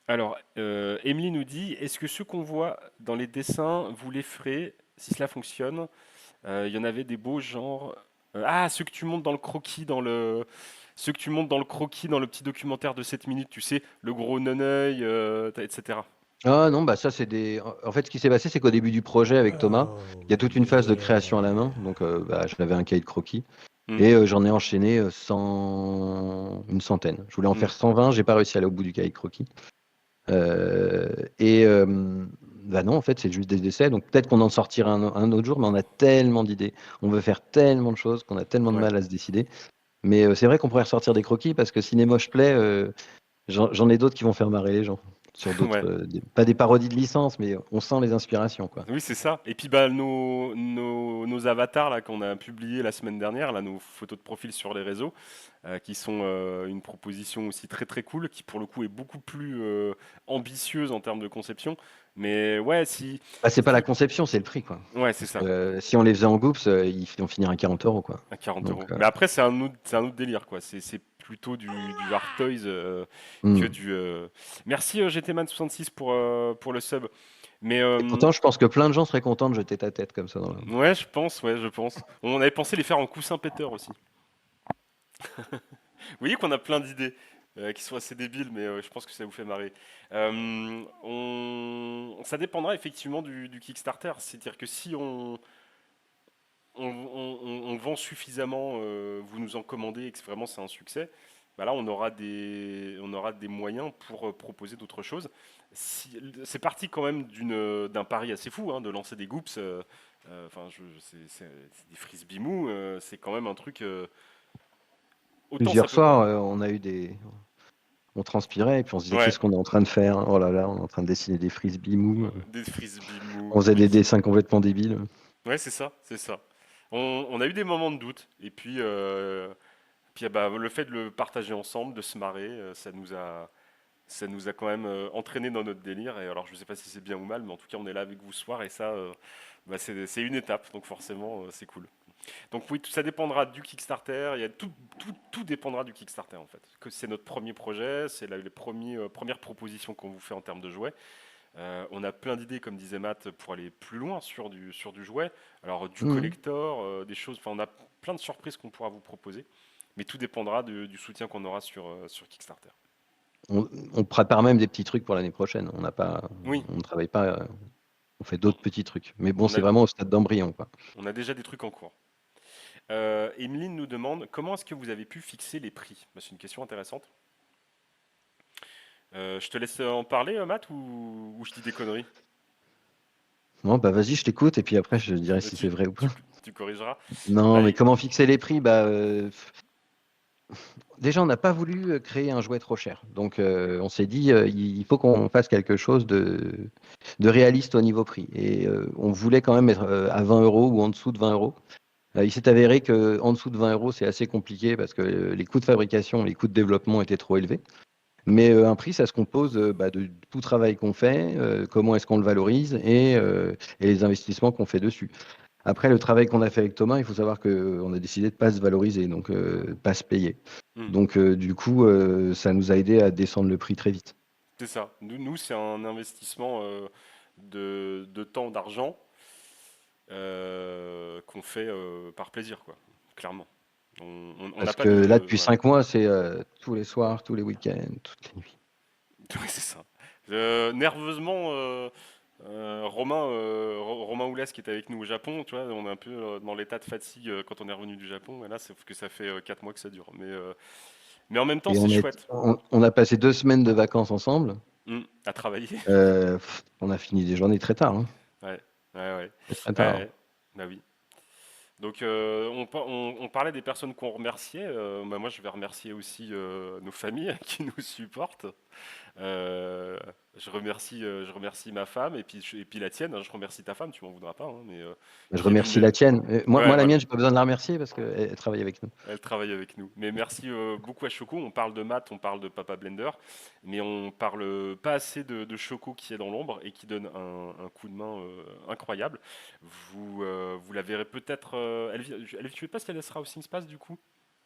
Alors, Emily nous dit, est-ce que ceux qu'on voit dans les dessins, vous les ferez si cela fonctionne? Il y en avait des beaux genre. Ceux que tu montes dans le croquis, ceux que tu montes dans le croquis, dans le petit documentaire de 7 minutes, tu sais, le gros non-œil, etc. Ah non, bah ça c'est des. En fait, ce qui s'est passé, c'est qu'au début du projet avec Thomas, il y a toute une phase de création à la main. Donc, bah, j'avais un cahier de croquis Hmm, et j'en ai enchaîné une centaine. Je voulais en hmm. faire 120, j'ai pas réussi à aller au bout du cahier de croquis. Euh, et bah non, en fait, c'est juste des essais. Donc peut-être qu'on en sortira un autre jour, mais on a tellement d'idées, on veut faire tellement de choses qu'on a tellement de Ouais. mal à se décider. Mais c'est vrai qu'on pourrait ressortir des croquis parce que si Nemosh plaît, j'en ai d'autres qui vont faire marrer les gens. Sur d'autres, Ouais. pas des parodies de licence, mais on sent les inspirations, quoi. Oui, c'est ça. Et puis bah, nos avatars là qu'on a publiés la semaine dernière, là, nos photos de profil sur les réseaux, qui sont une proposition aussi très très cool, qui pour le coup est beaucoup plus ambitieuse en termes de conception. Mais ouais, Bah, c'est pas la si- conception, c'est le prix, quoi. ouais, c'est Parce ça, que si on les faisait en Goops, ils vont finir à 40 euros, quoi. à 40 Donc, euros. Mais après, c'est un autre délire, quoi. C'est plutôt du hard toys que hmm. du. Merci GTman66 pour le sub. Mais Et pourtant, je pense que plein de gens seraient contents de jeter ta tête comme ça dans la. ouais, je pense, ouais, je pense. On avait pensé les faire en coussin péteur aussi. Vous voyez qu'on a plein d'idées qui sont assez débiles, mais je pense que ça vous fait marrer. Ça dépendra effectivement du Kickstarter. C'est-à-dire que si on vend suffisamment, vous nous en commandez et que vraiment c'est un succès, bah là on aura des moyens pour proposer d'autres choses. C'est parti quand même d'un pari assez fou hein, de lancer des goops. Enfin, c'est des frisbee mous, c'est quand même un truc. Autant ça Plusieurs peut. soirs, on transpirait et puis on se disait Ouais, qu'est-ce qu'on est en train de faire? Oh là là, on est en train de dessiner des frisbees mous. des frisbee On mous. faisait Oui, des dessins complètement débiles. ouais, c'est ça, c'est ça. On a eu des moments de doute et puis bah, le fait de le partager ensemble, de se marrer, ça nous a quand même entraîné dans notre délire. Et alors, je ne sais pas si c'est bien ou mal, mais en tout cas, on est là avec vous ce soir et ça, bah, c'est une étape. Donc forcément, c'est cool. Donc oui, tout ça dépendra du Kickstarter. Tout dépendra du Kickstarter en fait. Que c'est notre premier projet, c'est les premières propositions qu'on vous fait en termes de jouets. On a plein d'idées, comme disait Matt, pour aller plus loin sur du jouet. Alors du Mhm. collector, des choses. Enfin, on a plein de surprises qu'on pourra vous proposer. Mais tout dépendra du soutien qu'on aura sur Kickstarter. On prépare même des petits trucs pour l'année prochaine. Oui, On ne travaille pas, on fait on, d'autres petits trucs. Mais bon, on c'est a, vraiment au stade d'embryon, quoi. on a déjà des trucs en cours. Emeline nous demande comment est-ce que vous avez pu fixer les prix? Bah, c'est une question intéressante. Je te laisse en parler, Matt, ou je dis des conneries? Bon, bah vas-y, je t'écoute et puis après je dirai si c'est Tu, vrai ou tu, pas. tu corrigeras. Non, Bah, mais comment fixer les prix? Déjà, on n'a pas voulu créer un jouet trop cher. Donc, on s'est dit, il faut qu'on fasse quelque chose de réaliste au niveau prix. Et on voulait quand même être à 20 euros ou en dessous de 20 euros. Il s'est avéré qu'en dessous de 20 euros, c'est assez compliqué parce que les coûts de fabrication, les coûts de développement étaient trop élevés. Mais un prix, ça se compose de tout travail qu'on fait, comment est-ce qu'on le valorise et les investissements qu'on fait dessus. Après, le travail qu'on a fait avec Thomas, il faut savoir qu'on a décidé de ne pas se valoriser, donc pas se payer. hmm, Donc, du coup, ça nous a aidé à descendre le prix très vite. c'est ça. Nous, c'est un investissement de temps, d'argent qu'on fait par plaisir, quoi. Clairement. On n'a Parce pas que là, de. depuis Voilà. 5 mois, c'est tous les soirs, tous les week-ends, toutes les nuits. Oui, c'est ça. Nerveusement, Romain Oulès qui était avec nous au Japon, tu vois, on est un peu dans l'état de fatigue quand on est revenu du Japon. Et là, c'est que ça fait 4 mois que ça dure. Mais en même temps, Et c'est chouette. on a passé 2 semaines de vacances ensemble. À travailler. On a fini des journées très tard, hein. Ouais, ouais, ouais. Très, très Ouais, tard. ouais. Bah oui. Donc, on parlait des personnes qu'on remerciait. Bah, moi, je vais remercier aussi nos familles qui nous supportent. Euh, je remercie ma femme et puis la tienne, hein. Je remercie ta femme, tu m'en voudras pas, hein, Je qui est remercie d'une. la tienne. Ouais, Moi, la voilà. mienne, j'ai pas besoin de la remercier parce qu'elle travaille avec nous. Elle travaille avec nous. Mais merci beaucoup à Choco. On parle de Matt, on parle de Papa Blender, mais on parle pas assez de Choco qui est dans l'ombre et qui donne un coup de main incroyable. Vous la verrez peut-être. Je ne sais pas si elle sera au SingSpace du coup.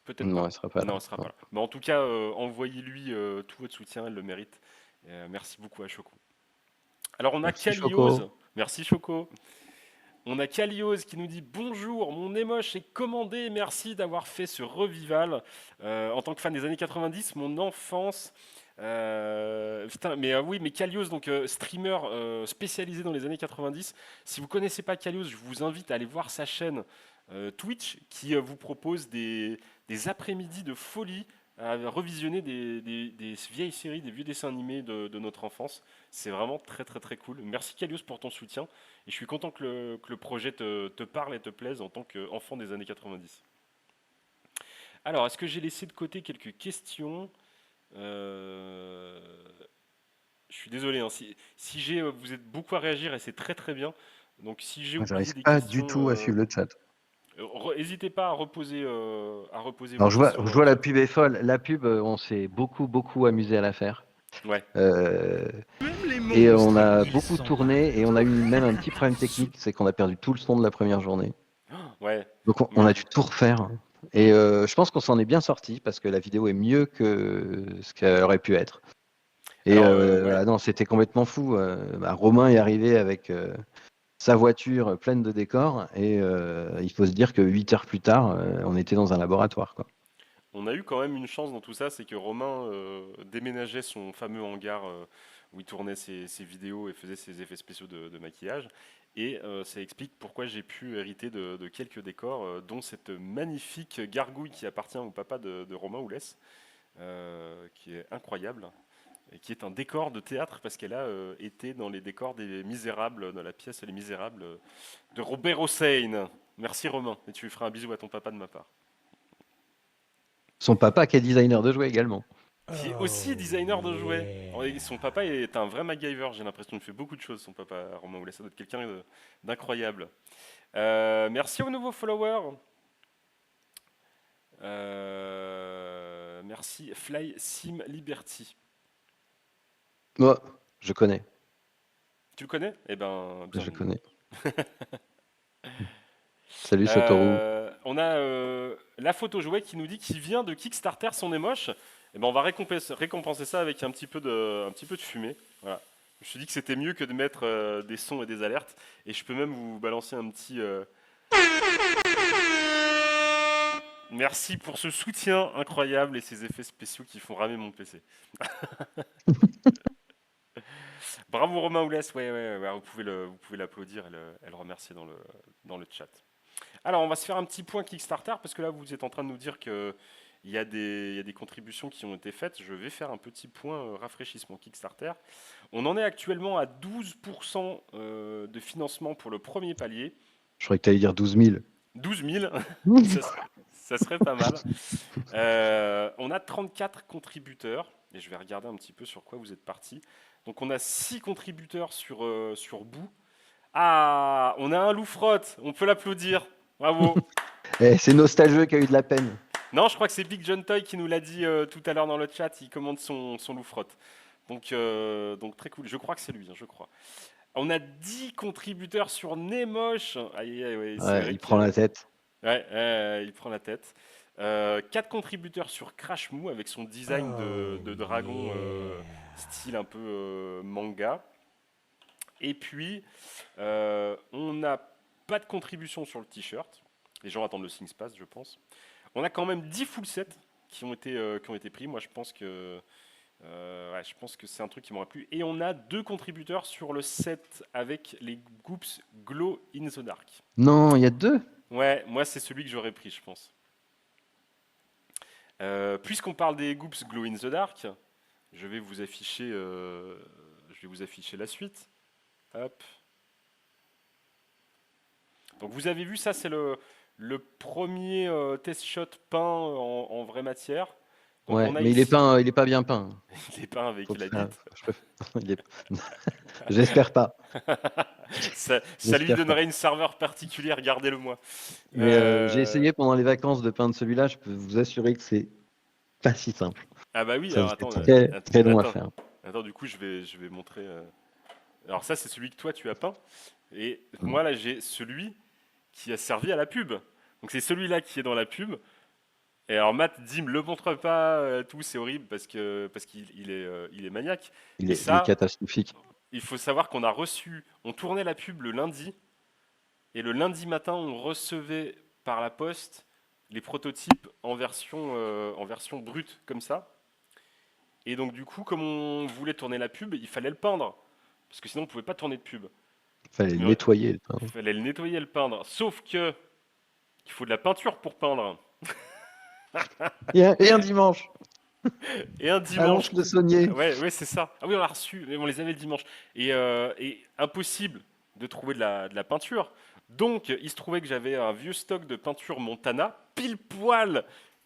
Peut-être Non, pas. elle sera pas Non, là. elle sera pas Non. là. Mais en tout cas, envoyez-lui tout votre soutien, elle le mérite. Merci beaucoup à Choco. Alors on a Merci, Choco. Kaliose. Merci Choco. On a Kalios qui nous dit bonjour, mon émoche est commandé, merci d'avoir fait ce revival. En tant que fan des années 90, mon enfance. Putain, mais oui, mais Kalios, donc streamer spécialisé dans les années 90. Si vous connaissez pas Kalios, je vous invite à aller voir sa chaîne Twitch qui vous propose des après-midi de folie à revisionner des vieilles séries, des vieux dessins animés de notre enfance. C'est vraiment très très très cool. Merci Kalios pour ton soutien. Et je suis content que le projet te parle et te plaise en tant qu'enfant des années 90. Alors, est-ce que j'ai laissé de côté quelques questions? Euh, Je suis désolé, hein, si vous êtes beaucoup à réagir et c'est très très bien. Donc si j'ai oublié J'arrive des pas du questions, tout à suivre le chat. n'hésitez pas à reposer vos Alors, questions je dans le vois la chat. pub est folle. La pub, on s'est beaucoup amusé à la faire. Ouais, Euh, Même les et on monstres, a ils beaucoup sont tourné et on a eu même un petit problème sous. technique, c'est qu'on a perdu tout le son de la première journée. ouais. Donc, on Mais, a dû tout refaire. Et hmm. je pense qu'on s'en est bien sorti parce que la vidéo est mieux que ce qu'elle aurait pu être. Et Alors, ouais. ah non, c'était complètement fou. Romain est arrivé avec sa voiture pleine de décors et il faut se dire que 8 heures plus tard, on était dans un laboratoire, quoi. On a eu quand même une chance dans tout ça, c'est que Romain déménageait son fameux hangar où il tournait ses vidéos et faisait ses effets spéciaux de maquillage. Et ça explique pourquoi j'ai pu hériter de quelques décors, dont cette magnifique gargouille qui appartient au papa de Romain Oulès, qui est incroyable, et qui est un décor de théâtre parce qu'elle a été dans les décors des Misérables, dans la pièce Les Misérables de Robert Hossein. Merci Romain, et tu lui feras un bisou à ton papa de ma part. Son papa qui est designer de jouets également. Qui est aussi designer de jouets. Son papa est un vrai MacGyver, j'ai l'impression. Il fait beaucoup de choses, son papa, Romain Oulet. Ça doit être quelqu'un d'incroyable. Merci aux nouveaux followers. Merci Fly Sim Liberty. Moi, je connais. Tu le connais? Eh ben, Je bienvenue. connais. Salut Satoru. On a la photo jouet qui nous dit qu'il vient de Kickstarter son émoche. Et ben on va récompenser ça avec un petit peu de fumée. Voilà. Je me suis dit que c'était mieux que de mettre des sons et des alertes. Et je peux même vous balancer un petit. Merci pour ce soutien incroyable et ces effets spéciaux qui font ramer mon PC. Bravo Romain Oulès, ouais, vous pouvez l'applaudir et le remercier dans le chat. Alors, on va se faire un petit point Kickstarter parce que là, vous êtes en train de nous dire que il y a des contributions qui ont été faites. Je vais faire un petit point rafraîchissement Kickstarter. On en est actuellement à 12% de financement pour le premier palier. Je croyais que tu allais dire 12 000. 12 000, ça, ça serait pas mal. On a 34 contributeurs et je vais regarder un petit peu sur quoi vous êtes partis. Donc, on a 6 contributeurs sur Boo. Ah, on a un loup-frotte, on peut l'applaudir. Bravo. C'est Nostalgieux qui a eu de la peine. Non, je crois que c'est Big John Toy qui nous l'a dit tout à l'heure dans le chat. Il commande son loup-frotte. Donc très cool. Je crois que c'est lui, hein, je crois. On a 10 contributeurs sur Nemoche. Aïe, aïe, ouais, c'est Ouais, vrai il prend la tête. ouais, il prend la tête. 4 contributeurs sur Crashmoo avec son design de dragon style un peu manga. Et puis, on n'a pas de contribution sur le t-shirt. Les gens attendent le SingSpace, je pense. On a quand même 10 full sets qui ont été pris. Moi, je pense que c'est un truc qui m'aurait plu. Et on a 2 contributeurs sur le set avec les Goops Glow in the Dark. Non, il y a 2. Ouais, moi, c'est celui que j'aurais pris, je pense. Puisqu'on parle des Goops Glow in the Dark, je vais vous afficher, la suite. Hop. Donc vous avez vu, ça c'est le premier test shot peint en vraie matière. Donc Ouais, on a mais ici, il est pas bien peint. il est peint avec Faut que la ça- bite. je préfère- il est- J'espère pas. Ça lui J'espère pas. donnerait une serveur particulière, gardez-le moi. Mais j'ai essayé pendant les vacances de peindre celui-là. Je peux vous assurer que c'est pas si simple. Ah bah oui, Ça, alors c'est attends, très, très long à attends, faire. attends, du coup je vais montrer. Alors ça c'est celui que toi tu as peint. Et Mm. moi là j'ai celui qui a servi à la pub. Donc c'est celui-là qui est dans la pub. Et alors Matt dit me le montre pas, tout c'est horrible parce qu'il il est maniaque. Et Il est ça, catastrophique. il faut savoir qu'on a reçu, on tournait la pub le lundi et le lundi matin on recevait par la poste les prototypes en version brute comme ça. Et donc du coup comme on voulait tourner la pub, il fallait le peindre parce que sinon on pouvait pas tourner de pub. Fallait le Mais nettoyer. il fallait le nettoyer et le peindre. Sauf que il faut de la peinture pour peindre. Et un dimanche, Et un à dimanche. Lons-le-Saunier. Ouais, ouais, c'est ça. Ah oui, on l'a reçu, mais on les avait le dimanche. Et impossible de trouver de la peinture. Donc, il se trouvait que j'avais un vieux stock de peinture Montana, pile poil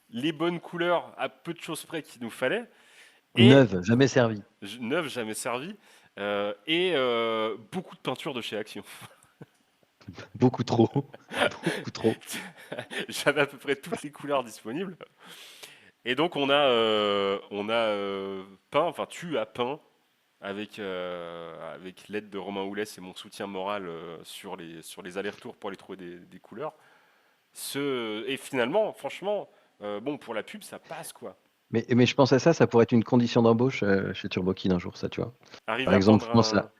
les bonnes couleurs à peu de choses près qu'il nous fallait. Et Neuve, jamais servi. neuf, jamais servi. Beaucoup de peinture de chez Action. Beaucoup trop. Beaucoup trop. J'avais à peu près toutes les couleurs disponibles. Et donc, peint, enfin, tu as peint avec l'aide de Romain Houlès et mon soutien moral sur les allers-retours pour aller trouver des couleurs. Et finalement, franchement, bon, pour la pub, ça passe quoi. Mais je pense à ça, ça pourrait être une condition d'embauche chez TurboKid un jour, ça, tu vois. Arriver Par à exemple, peindre je pense un. à.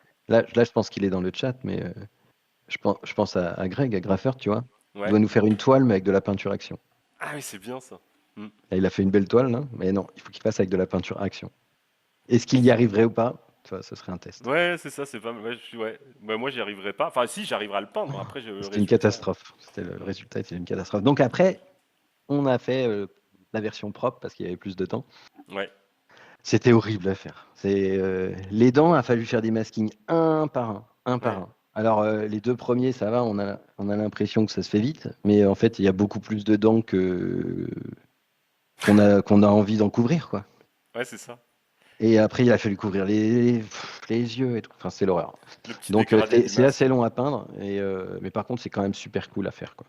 Là, je pense qu'il est dans le chat, mais je pense à Greg, à Graffeur, tu vois. Il Ouais. doit nous faire une toile, mais avec de la peinture action. Ah oui, c'est bien ça. Hmm. Là, il a fait une belle toile, là, mais non, il faut qu'il fasse avec de la peinture action. Est-ce qu'il y arriverait ou pas? Tu vois, ce serait un test. Ouais, c'est ça, c'est pas. Ouais. Ouais, moi, j'y arriverai pas. Enfin, si, j'arriverai à le peindre. Après, le C'était une résultat. catastrophe. Le résultat était une catastrophe. Donc après, on a fait la version propre parce qu'il y avait plus de temps. Ouais. C'était horrible à faire. Les dents, a fallu faire des maskings un par un, un par Ouais. un. Alors les 2 premiers, ça va, on a l'impression que ça se fait vite, mais en fait, il y a beaucoup plus de dents qu'on a envie d'en couvrir, quoi. Ouais, c'est ça. Et après, il a fallu couvrir les yeux et tout. Enfin, c'est l'horreur. Le petit Donc dégradé du c'est assez masque. long à peindre, mais par contre, c'est quand même super cool à faire, quoi.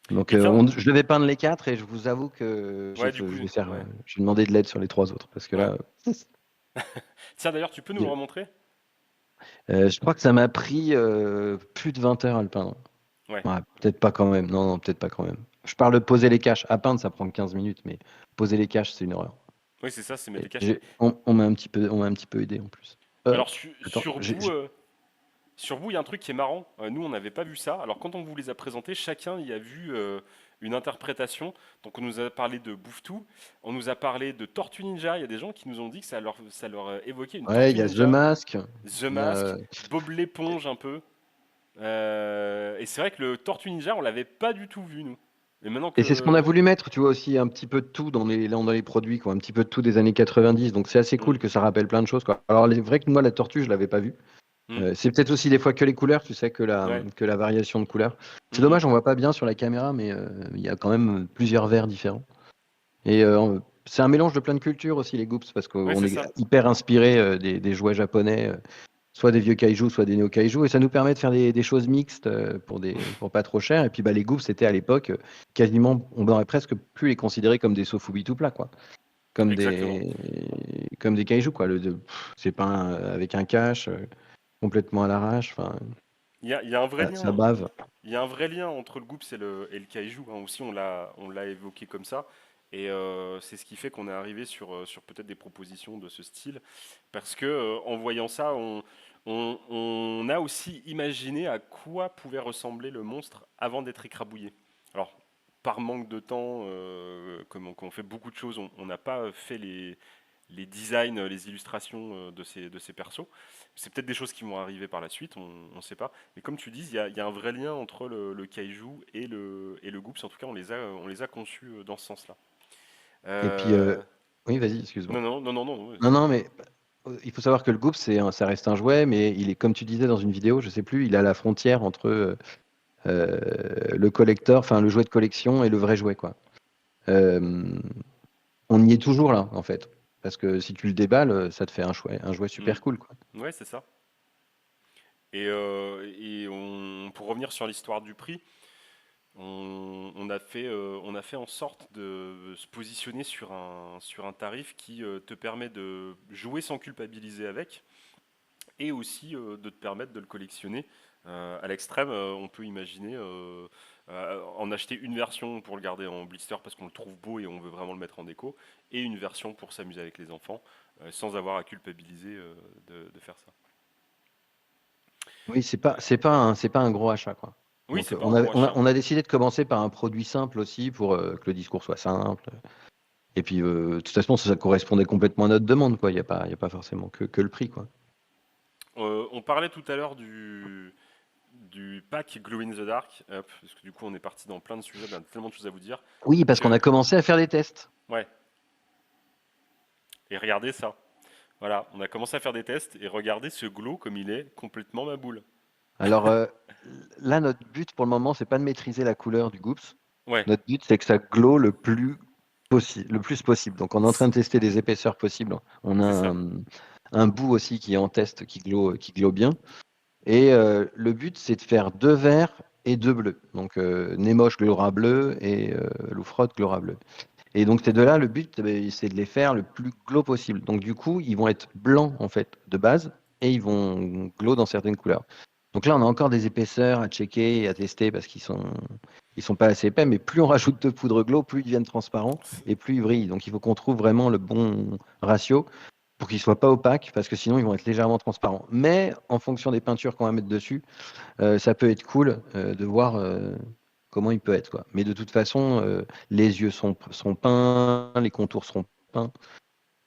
Donc Et tiens, je devais peindre les 4 et je vous avoue que ouais, du coup, je vais demander de l'aide sur les 3 autres parce que ouais. là, Tiens, d'ailleurs, tu peux nous le remontrer? je crois que ça m'a pris plus de 20 heures à le peindre. Ouais. Ouais, peut-être pas quand même. Non, non, peut-être pas quand même. Je parle de poser les caches. À peindre, ça prend 15 minutes, mais poser les caches, c'est une horreur. Oui, c'est ça, c'est mettre Et des cachets. on m'a un petit peu aidé en plus. Alors, Attends, sur vous, il y a un truc qui est marrant. Nous, on n'avait pas vu ça. Alors, quand on vous les a présentés, chacun y a vu une interprétation. Donc, on nous a parlé de Bouffe-Tout, on nous a parlé de Tortue Ninja. Il y a des gens qui nous ont dit que ça leur évoquait une ouais, il Tortue y a The Ninja, Mask. The Il y a Mask, Bob l'éponge un peu. Et c'est vrai que le Tortue Ninja, on l'avait pas du tout vu, nous. Et maintenant Et c'est ce qu'on a que. voulu mettre, tu vois, aussi un petit peu de tout dans les produits, quoi, un petit peu de tout des années 90. Donc c'est assez Hmm, cool que ça rappelle plein de choses, quoi. Alors, c'est vrai que moi, la tortue, je l'avais pas vue. hmm, C'est peut-être aussi des fois que les couleurs, tu sais, ouais. que la variation de couleurs. C'est Mhm. dommage, on voit pas bien sur la caméra, mais il y a quand même plusieurs verres différents. Et c'est un mélange de plein de cultures aussi, les Goops, parce Ouais, qu'on c'est est ça. hyper inspiré des jouets japonais, soit des vieux kaijus, soit des néo-kaijus, et ça nous permet de faire des choses mixtes pour pas trop cher. Et puis bah, les Goops, c'était à l'époque quasiment, on aurait presque pu les considérer comme des sofubi tout plats, quoi. Exactement. Comme des kaijus, quoi. C'est pas avec un cache, complètement à l'arrache, enfin, Il y a un vrai ça lien. bave. Il y a un vrai lien entre le Goops et le Kaiju, hein. Aussi, on l'a évoqué comme ça. Et c'est ce qui fait qu'on est arrivé sur peut-être des propositions de ce style. Parce que en voyant ça, on a aussi imaginé à quoi pouvait ressembler le monstre avant d'être écrabouillé. Alors, par manque de temps, comme on fait beaucoup de choses, on n'a pas fait les designs, les illustrations de ces persos. C'est peut-être des choses qui vont arriver par la suite, on ne sait pas. Mais comme tu dis, il y a un vrai lien entre le kaiju et le Goops. En tout cas, on les a conçus dans ce sens-là. Et puis, Euh, oui, vas-y, excuse-moi. non, non, non, non, non. Non, non, mais il faut savoir que le Goops, ça reste un jouet, mais il est, comme tu disais dans une vidéo, je sais plus, il a la frontière entre le collector, enfin le jouet de collection et le vrai jouet, quoi. Euh, on y est toujours là, en fait. Parce que si tu le déballes, ça te fait un jouet Hmm. super cool, quoi. Ouais, c'est ça. Et pour revenir sur l'histoire du prix, on a fait en sorte de se positionner sur un tarif qui te permet de jouer sans culpabiliser avec, et aussi de te permettre de le collectionner. À l'extrême, on peut imaginer en acheter une version pour le garder en blister parce qu'on le trouve beau et on veut vraiment le mettre en déco, et une version pour s'amuser avec les enfants sans avoir à culpabiliser de faire ça. Oui, c'est pas un gros achat, quoi. Oui, Donc, c'est pas un gros achat. on a décidé de commencer par un produit simple aussi pour que le discours soit simple. Et puis, de toute façon, ça correspondait complètement à notre demande, quoi. Il y a pas forcément que le prix, quoi. On parlait tout à l'heure du pack Glow in the Dark, hop, parce que du coup on est parti dans plein de sujets, on a tellement de choses à vous dire. Oui, parce Donc, qu'on a commencé à faire des tests. ouais, et regardez ça. Voilà, on a commencé à faire des tests et regardez ce glow comme il est complètement ma boule. Alors là, notre but pour le moment, c'est pas de maîtriser la couleur du Goops. Ouais, Notre but, c'est que ça glow le plus possible. Donc, on est en train de tester des épaisseurs possibles. On a c'est ça. un bout aussi qui est en test qui glow bien. Et le but, c'est de faire deux verts et deux bleus. Donc, Nemoche glowera bleu et Loufrot glowera bleu. Et donc, ces deux-là, le but, c'est de les faire le plus glow possible. Donc, du coup, ils vont être blancs, en fait, de base, et ils vont glow dans certaines couleurs. Donc là, on a encore des épaisseurs à checker et à tester parce ils sont pas assez épais, mais plus on rajoute de poudre glow, plus ils deviennent transparents et plus ils brillent. Donc, il faut qu'on trouve vraiment le bon ratio pour qu'ils soient pas opaques, parce que sinon, ils vont être légèrement transparents. Mais en fonction des peintures qu'on va mettre dessus, ça peut être cool de voir comment il peut être, quoi. Mais de toute façon, les yeux sont peints, les contours seront peints.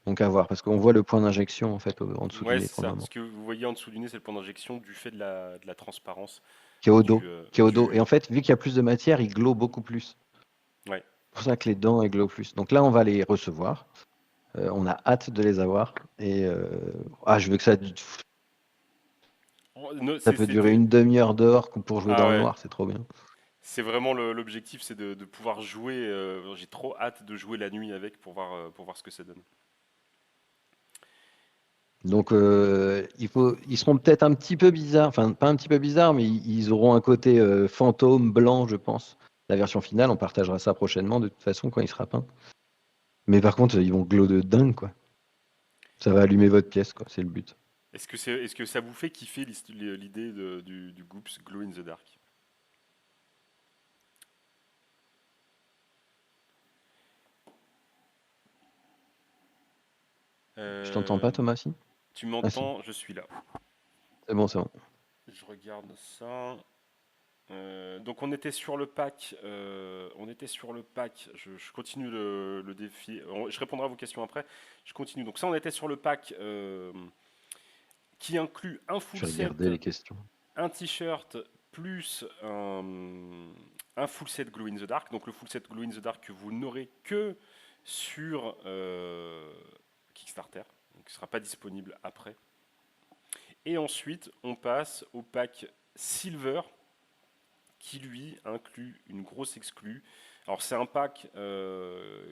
Donc à voir, parce qu'on voit le point d'injection en fait en dessous du Ouais, nez c'est pour le ça. moment, Ce que vous voyez en dessous du nez, c'est le point d'injection du fait de la transparence qui est au dos, du, qui est au dos. Et du. en fait, vu qu'il y a plus de matière, il glow beaucoup plus. Ouais. C'est pour ça que les dents elles glow plus. Donc là, on va les recevoir. On a hâte de les avoir. Et je veux que Oh, ça peut durer une demi-heure dehors pour jouer Ah dans le ouais. noir, c'est trop bien. C'est vraiment l'objectif, c'est de pouvoir jouer. J'ai trop hâte de jouer la nuit avec pour voir ce que ça donne. Donc, ils seront peut-être un petit peu bizarres, enfin pas un petit peu bizarres, mais ils auront un côté fantôme blanc, je pense. La version finale, on partagera ça prochainement de toute façon quand il sera peint. Mais par contre, ils vont glow de dingue, quoi. Ça va allumer votre pièce, quoi. C'est le but. Est-ce que ça vous fait kiffer l'idée du Goops Glow in the Dark? Je t'entends pas, Euh, Thomas, si? Tu Ah si, m'entends? Je suis là. c'est bon, c'est bon. Je regarde ça. Donc on était sur le pack. On était sur le pack. Je continue le défi. Je répondrai à vos questions après. Je continue. Donc ça, on était sur le pack qui inclut un Je full vais set, regarder les questions. un t-shirt plus un full set Glow in the Dark. Donc le full set Glow in the Dark que vous n'aurez que sur Kickstarter, donc il ne sera pas disponible après. Et ensuite, on passe au pack Silver, qui lui inclut une grosse exclue. Alors c'est un pack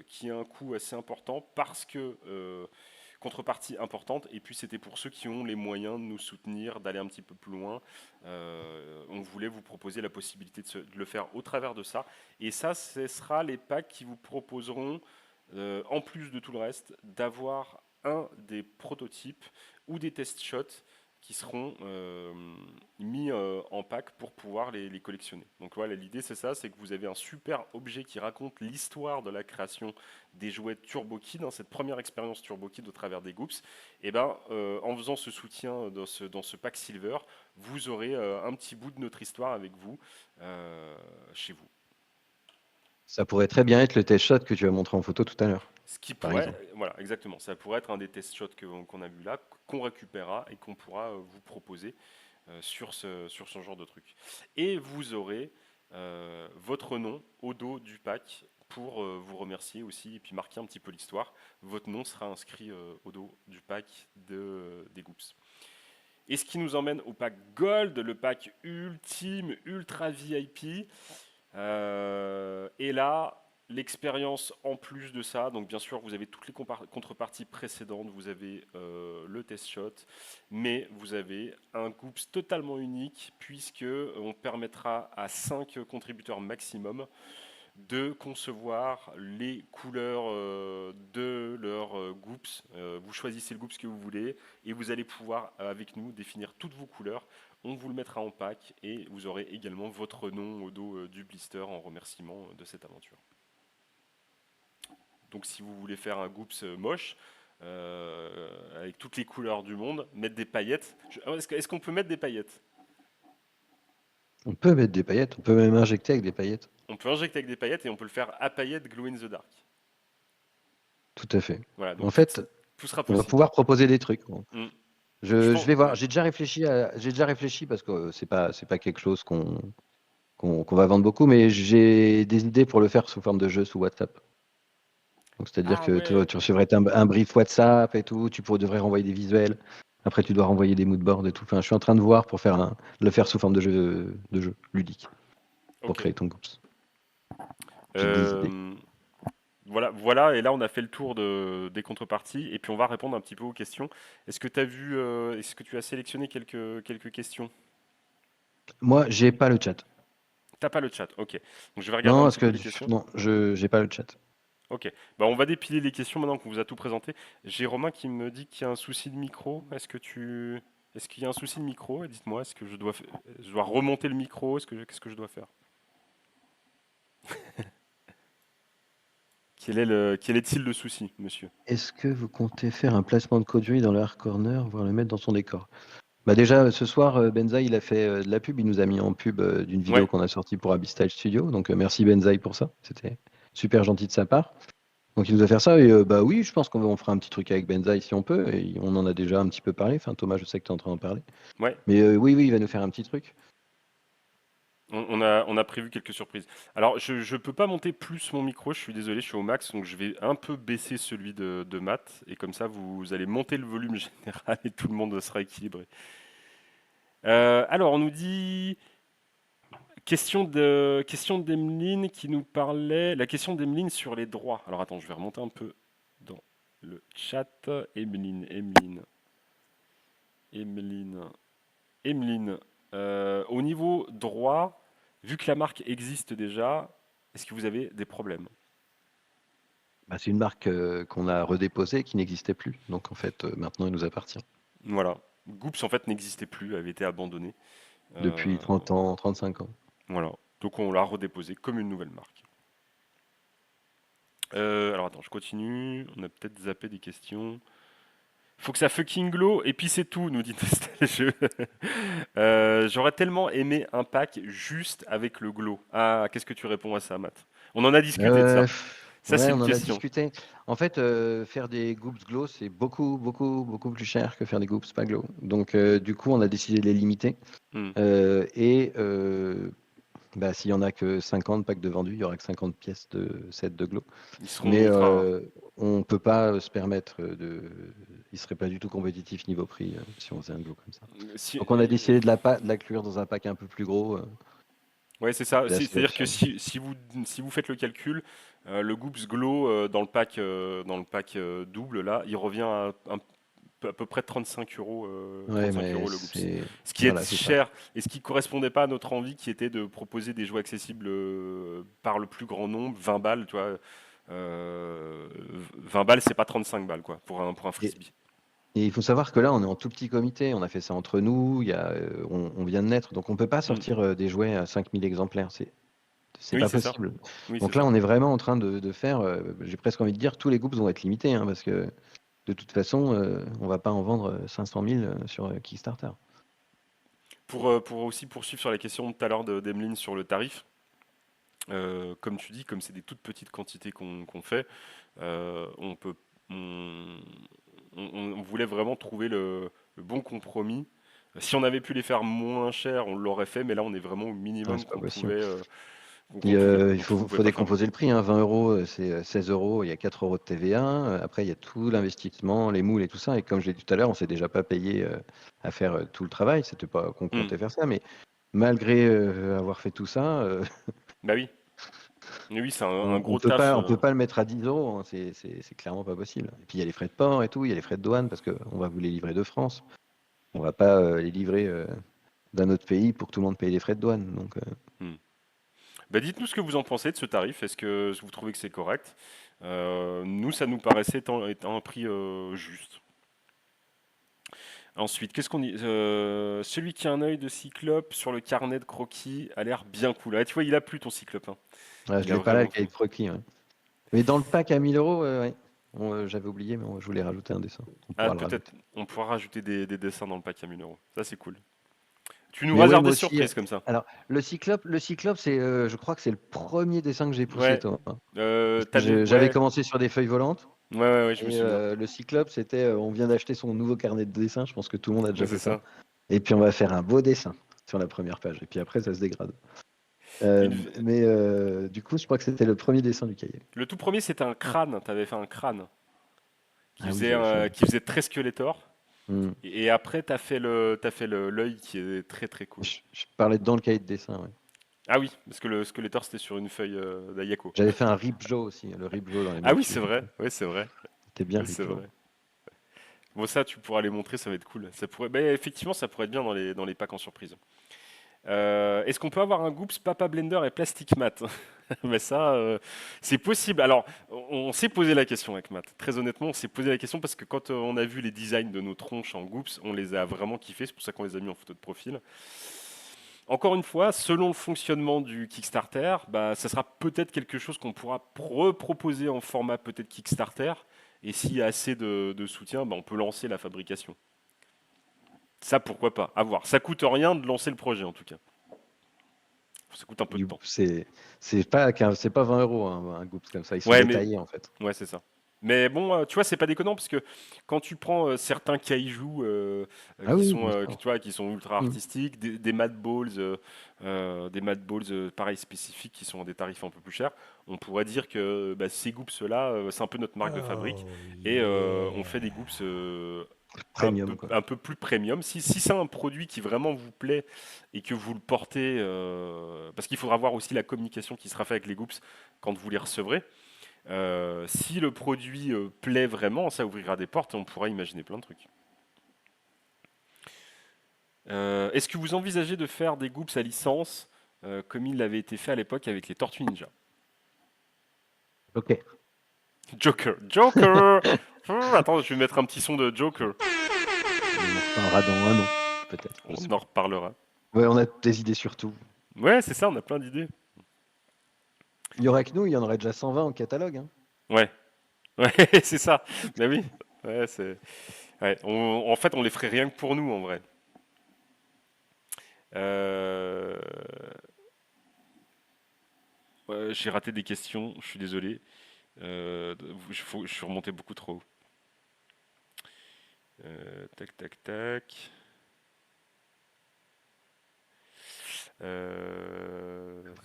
qui a un coût assez important parce que contrepartie importante, et puis c'était pour ceux qui ont les moyens de nous soutenir, d'aller un petit peu plus loin. On voulait vous proposer la possibilité de le faire au travers de ça. Et ça, ce sera les packs qui vous proposeront, en plus de tout le reste, d'avoir un des prototypes ou des test shots qui seront mis en pack pour pouvoir les collectionner. Donc voilà, l'idée c'est ça, c'est que vous avez un super objet qui raconte l'histoire de la création des jouets Turbo Kid, hein, cette première expérience Turbo Kid au travers des Goops. Et ben, en faisant ce soutien dans ce pack Silver, vous aurez un petit bout de notre histoire avec vous chez vous. Ça pourrait très bien être le test shot que tu as montré en photo tout à l'heure. Ce qui Par pourrait, exemple. voilà, exactement, ça pourrait être un des test shots qu'on a vu là, qu'on récupérera et qu'on pourra vous proposer sur ce genre de truc. Et vous aurez votre nom au dos du pack pour vous remercier aussi et puis marquer un petit peu l'histoire. Votre nom sera inscrit au dos du pack des Goops. Et ce qui nous emmène au pack Gold, le pack ultime, ultra VIP. Et là, l'expérience en plus de ça, donc bien sûr, vous avez toutes les contreparties précédentes, vous avez le test shot, mais vous avez un Goops totalement unique, puisque on permettra à 5 contributeurs maximum de concevoir les couleurs de leurs Goops. Vous choisissez le Goops que vous voulez, et vous allez pouvoir, avec nous, définir toutes vos couleurs. On vous le mettra en pack et vous aurez également votre nom au dos du blister en remerciement de cette aventure. Donc si vous voulez faire un Goops moche, avec toutes les couleurs du monde, mettre des paillettes. Est-ce qu'on peut mettre des paillettes? On peut mettre des paillettes, on peut même injecter avec des paillettes. On peut injecter avec des paillettes et on peut le faire à paillettes Glow in the Dark. Tout à fait. Voilà, donc En fait, tout sera on va possible. pouvoir proposer des trucs. Mm. Je vais voir. J'ai déjà réfléchi parce que c'est pas quelque chose qu'on va vendre beaucoup, mais j'ai des idées pour le faire sous forme de jeu sous WhatsApp. Donc c'est-à-dire Ah que ouais. tu recevrais un brief WhatsApp et tout, devrais renvoyer des visuels. Après, tu dois renvoyer des moodboards et tout. Enfin, je suis en train de voir pour le faire sous forme de jeu ludique pour Ok. créer ton Goops. J'ai des idées. Voilà, et là on a fait le tour des contreparties, et puis on va répondre un petit peu aux questions. Est-ce que tu as sélectionné quelques questions? Moi, j'ai pas le chat. T'as pas le chat, ok. Donc je vais regarder Non, un parce petit peu que les questions. non, j'ai pas le chat. Ok, bah, on va dépiler les questions maintenant qu'on vous a tout présenté. J'ai Romain qui me dit qu'il y a un souci de micro. Est-ce qu'il y a un souci de micro? Et dites-moi, est-ce que je dois remonter le micro? Qu'est-ce que je dois faire? Quel est-il le souci, monsieur? Est-ce que vous comptez faire un placement de Koduri dans le Hard Corner, voire le mettre dans son décor? Bah déjà, ce soir, Benzaï, il a fait de la pub. Il nous a mis en pub d'une vidéo Ouais, qu'on a sortie pour Abyssal Studio. Donc, merci Benzaï pour ça. C'était super gentil de sa part. Donc, il nous a fait ça. Et bah oui, je pense qu'on fera un petit truc avec Benzaï si on peut. Et on en a déjà un petit peu parlé. Enfin, Thomas, je sais que tu es en train d'en parler. ouais. Mais oui, il va nous faire un petit truc. On a prévu quelques surprises. Alors, je ne peux pas monter plus mon micro, je suis désolé, je suis au max, donc je vais un peu baisser celui de Matt, et comme ça, vous allez monter le volume général et tout le monde sera équilibré. Alors, on nous dit... Question d'Emeline qui nous parlait... La question d'Emeline sur les droits. Alors, attends, je vais remonter un peu dans le chat. Emeline. Au niveau droit, vu que la marque existe déjà, est-ce que vous avez des problèmes? Bah, c'est une marque qu'on a redéposée qui n'existait plus. Donc, en fait, maintenant, elle nous appartient. Voilà. Goops, en fait, n'existait plus, avait été abandonné. Depuis 30 ans, 35 ans. Voilà. Donc, on l'a redéposé comme une nouvelle marque. Alors, attends, je continue. On a peut-être zappé des questions. Faut que ça fucking glow, et puis c'est tout, nous dit Nostalgeux. J'aurais tellement aimé un pack juste avec le glow. Ah, qu'est-ce que tu réponds à ça, Matt? On en a discuté de ça. Ça, c'est Ouais, une on en a question. discuté. En fait, faire des Goops Glow, c'est beaucoup, beaucoup, beaucoup plus cher que faire des Goops pas Glow. Donc, du coup, on a décidé de les limiter. Hmm. s'il y en a que 50 packs de vendus, il y aura que 50 pièces de set de glow. Ils seront Mais ultra rares. on peut pas se permettre il serait pas du tout compétitif niveau prix si on faisait un glow comme ça. Si- Donc on a décidé de l'inclure dans un pack un peu plus gros. Ouais, c'est ça. C'est assez C'est-à-dire que absurde. si vous faites le calcul, le Goops Glow dans le pack double, là, il revient à peu près 35 euros, Ouais, 35 mais euros le Goops. c'est Ce qui est voilà, c'est ça. cher et ce qui correspondait pas à notre envie qui était de proposer des jeux accessibles par le plus grand nombre, 20 balles, tu vois. 20 balles, c'est pas 35 balles, quoi, pour un Et, frisbee. et il faut savoir que là, on est en tout petit comité. On a fait ça entre nous. On vient de naître, donc on peut pas Mm. sortir des jouets à 5000 exemplaires. C'est Oui, pas c'est ça. possible. Oui, c'est Donc là, ça. on est vraiment en train de faire. J'ai presque envie de dire, tous les groupes vont être limités, hein, parce que de toute façon, on va pas en vendre 500 000 sur Kickstarter. Pour aussi poursuivre sur la question de tout à l'heure d'Emeline sur le tarif, comme tu dis, comme c'est des toutes petites quantités qu'on fait, on peut, on voulait vraiment trouver le bon compromis. Si on avait pu les faire moins cher, on l'aurait fait, mais là on est vraiment au Ouais, minimum c'est pas possible. Il donc on faut pouvait pas faire moins. décomposer le prix, hein. 20 euros, c'est 16 euros. Il y a 4 euros de TVA. Après, il y a tout l'investissement, les moules et tout ça. Et comme je l'ai dit tout à l'heure, on s'est déjà pas payé à faire tout le travail. C'était pas qu'on Hmm. comptait faire ça, mais malgré avoir fait tout ça, Bah oui, mais oui, c'est un gros on taf. peut pas le mettre à 10 euros, hein. C'est clairement pas possible. Et puis il y a les frais de port et tout, il y a les frais de douane parce qu'on va vous les livrer de France. On va pas les livrer d'un autre pays pour que tout le monde paye les frais de douane. Donc, Hmm. Bah dites-nous ce que vous en pensez de ce tarif. Est-ce que vous trouvez que c'est correct? Nous, ça nous paraissait étant un prix juste. Ensuite, qu'est-ce qu'on dit? Celui qui a un œil de cyclope sur le carnet de croquis a l'air bien cool. Ah, tu vois, il a plu ton cyclope, hein. je Il a l'ai pas là vraiment avec plu. croquis. Ouais. Mais dans le pack à 1000 euros, ouais. J'avais oublié, mais je voulais rajouter un dessin. On Ah, pourra le peut-être, rajouter. on pourra rajouter des dessins dans le pack à 1000 euros. Ça, c'est cool. Tu nous Mais oui, réserves moi des aussi. surprises comme ça. Alors, le cyclope, je crois que c'est le premier dessin que j'ai poussé, Ouais. toi. Parce que j'avais Ouais. commencé sur des feuilles volantes. Ouais, je me Et souviens. le cyclope, c'était, on vient d'acheter son nouveau carnet de dessin. Je pense que tout le monde a Ouais, déjà c'est fait ça. ça. Et puis, on va faire un beau dessin sur la première page. Et puis après, ça se dégrade. Une- Mais du coup, je crois que c'était le premier dessin du cahier. Le tout premier, c'était un crâne. T'avais fait un crâne Ah oui, j'avais fait. qui faisait très Skeletor. Hmm. Et après, t'as fait l'œil qui est très très cool. Je parlais dans le cahier de dessin, ouais. Ah oui, parce que le Skeletor, c'était sur une feuille d'Ayako. J'avais fait un Rip Joe aussi, le Rip Joe dans les Ah oui, motifs. c'est vrai. Oui, c'est vrai. C'était bien Oui, Rip c'est Joe. vrai. Bon, ça, tu pourras les montrer, ça va être cool. Ça pourrait, bah, effectivement, ça pourrait être bien dans les packs en surprise. Est-ce qu'on peut avoir un Goops Papa Blender et Plastic Mat? Mais ça, c'est possible. Alors, on s'est posé la question avec Matt. Très honnêtement, on s'est posé la question parce que quand on a vu les designs de nos tronches en Goops, on les a vraiment kiffés. C'est pour ça qu'on les a mis en photo de profil. Encore une fois, selon le fonctionnement du Kickstarter, bah, ça sera peut-être quelque chose qu'on pourra reproposer en format peut-être Kickstarter. Et s'il y a assez de soutien, bah, on peut lancer la fabrication. Ça, pourquoi pas? À voir. Ça coûte rien de lancer le projet en tout cas. Ça coûte un peu de temps. C'est pas 20 euros un Goops comme ça. Ils sont Ouais, mais détaillés en fait. ouais, c'est ça. Mais bon, tu vois, c'est pas déconnant parce que quand tu prends certains kaijus Ah oui, bien sûr. tu vois, qui sont ultra Hmm. artistiques, des Mad Balls, pareil spécifiques qui sont à des tarifs un peu plus chers, on pourrait dire que bah, ces goops là, c'est un peu notre marque de fabrique Oh et on fait yeah. des goops Premium quoi. un peu plus premium. Si c'est un produit qui vraiment vous plaît et que vous le portez, parce qu'il faudra voir aussi la communication qui sera faite avec les goops quand vous les recevrez. Si le produit plaît vraiment, ça ouvrira des portes et on pourra imaginer plein de trucs. Est-ce que vous envisagez de faire des goops à licence comme il avait été fait à l'époque avec les Tortues Ninja? Ok. Joker, Joker. Attends, je vais mettre un petit son de Joker. On en reparlera dans un an, peut-être. Je sais On en pas. reparlera. Ouais, on a des idées sur tout. Ouais, c'est ça, on a plein d'idées. Il y aurait que nous, il y en aurait déjà 120 au catalogue, hein. Ouais, ouais, c'est ça. Mais oui, ouais, c'est. Ouais, en fait, on les ferait rien que pour nous, en vrai. Euh, ouais, j'ai raté des questions, je suis désolé. Je suis remonté beaucoup trop haut. Tac, tac, tac.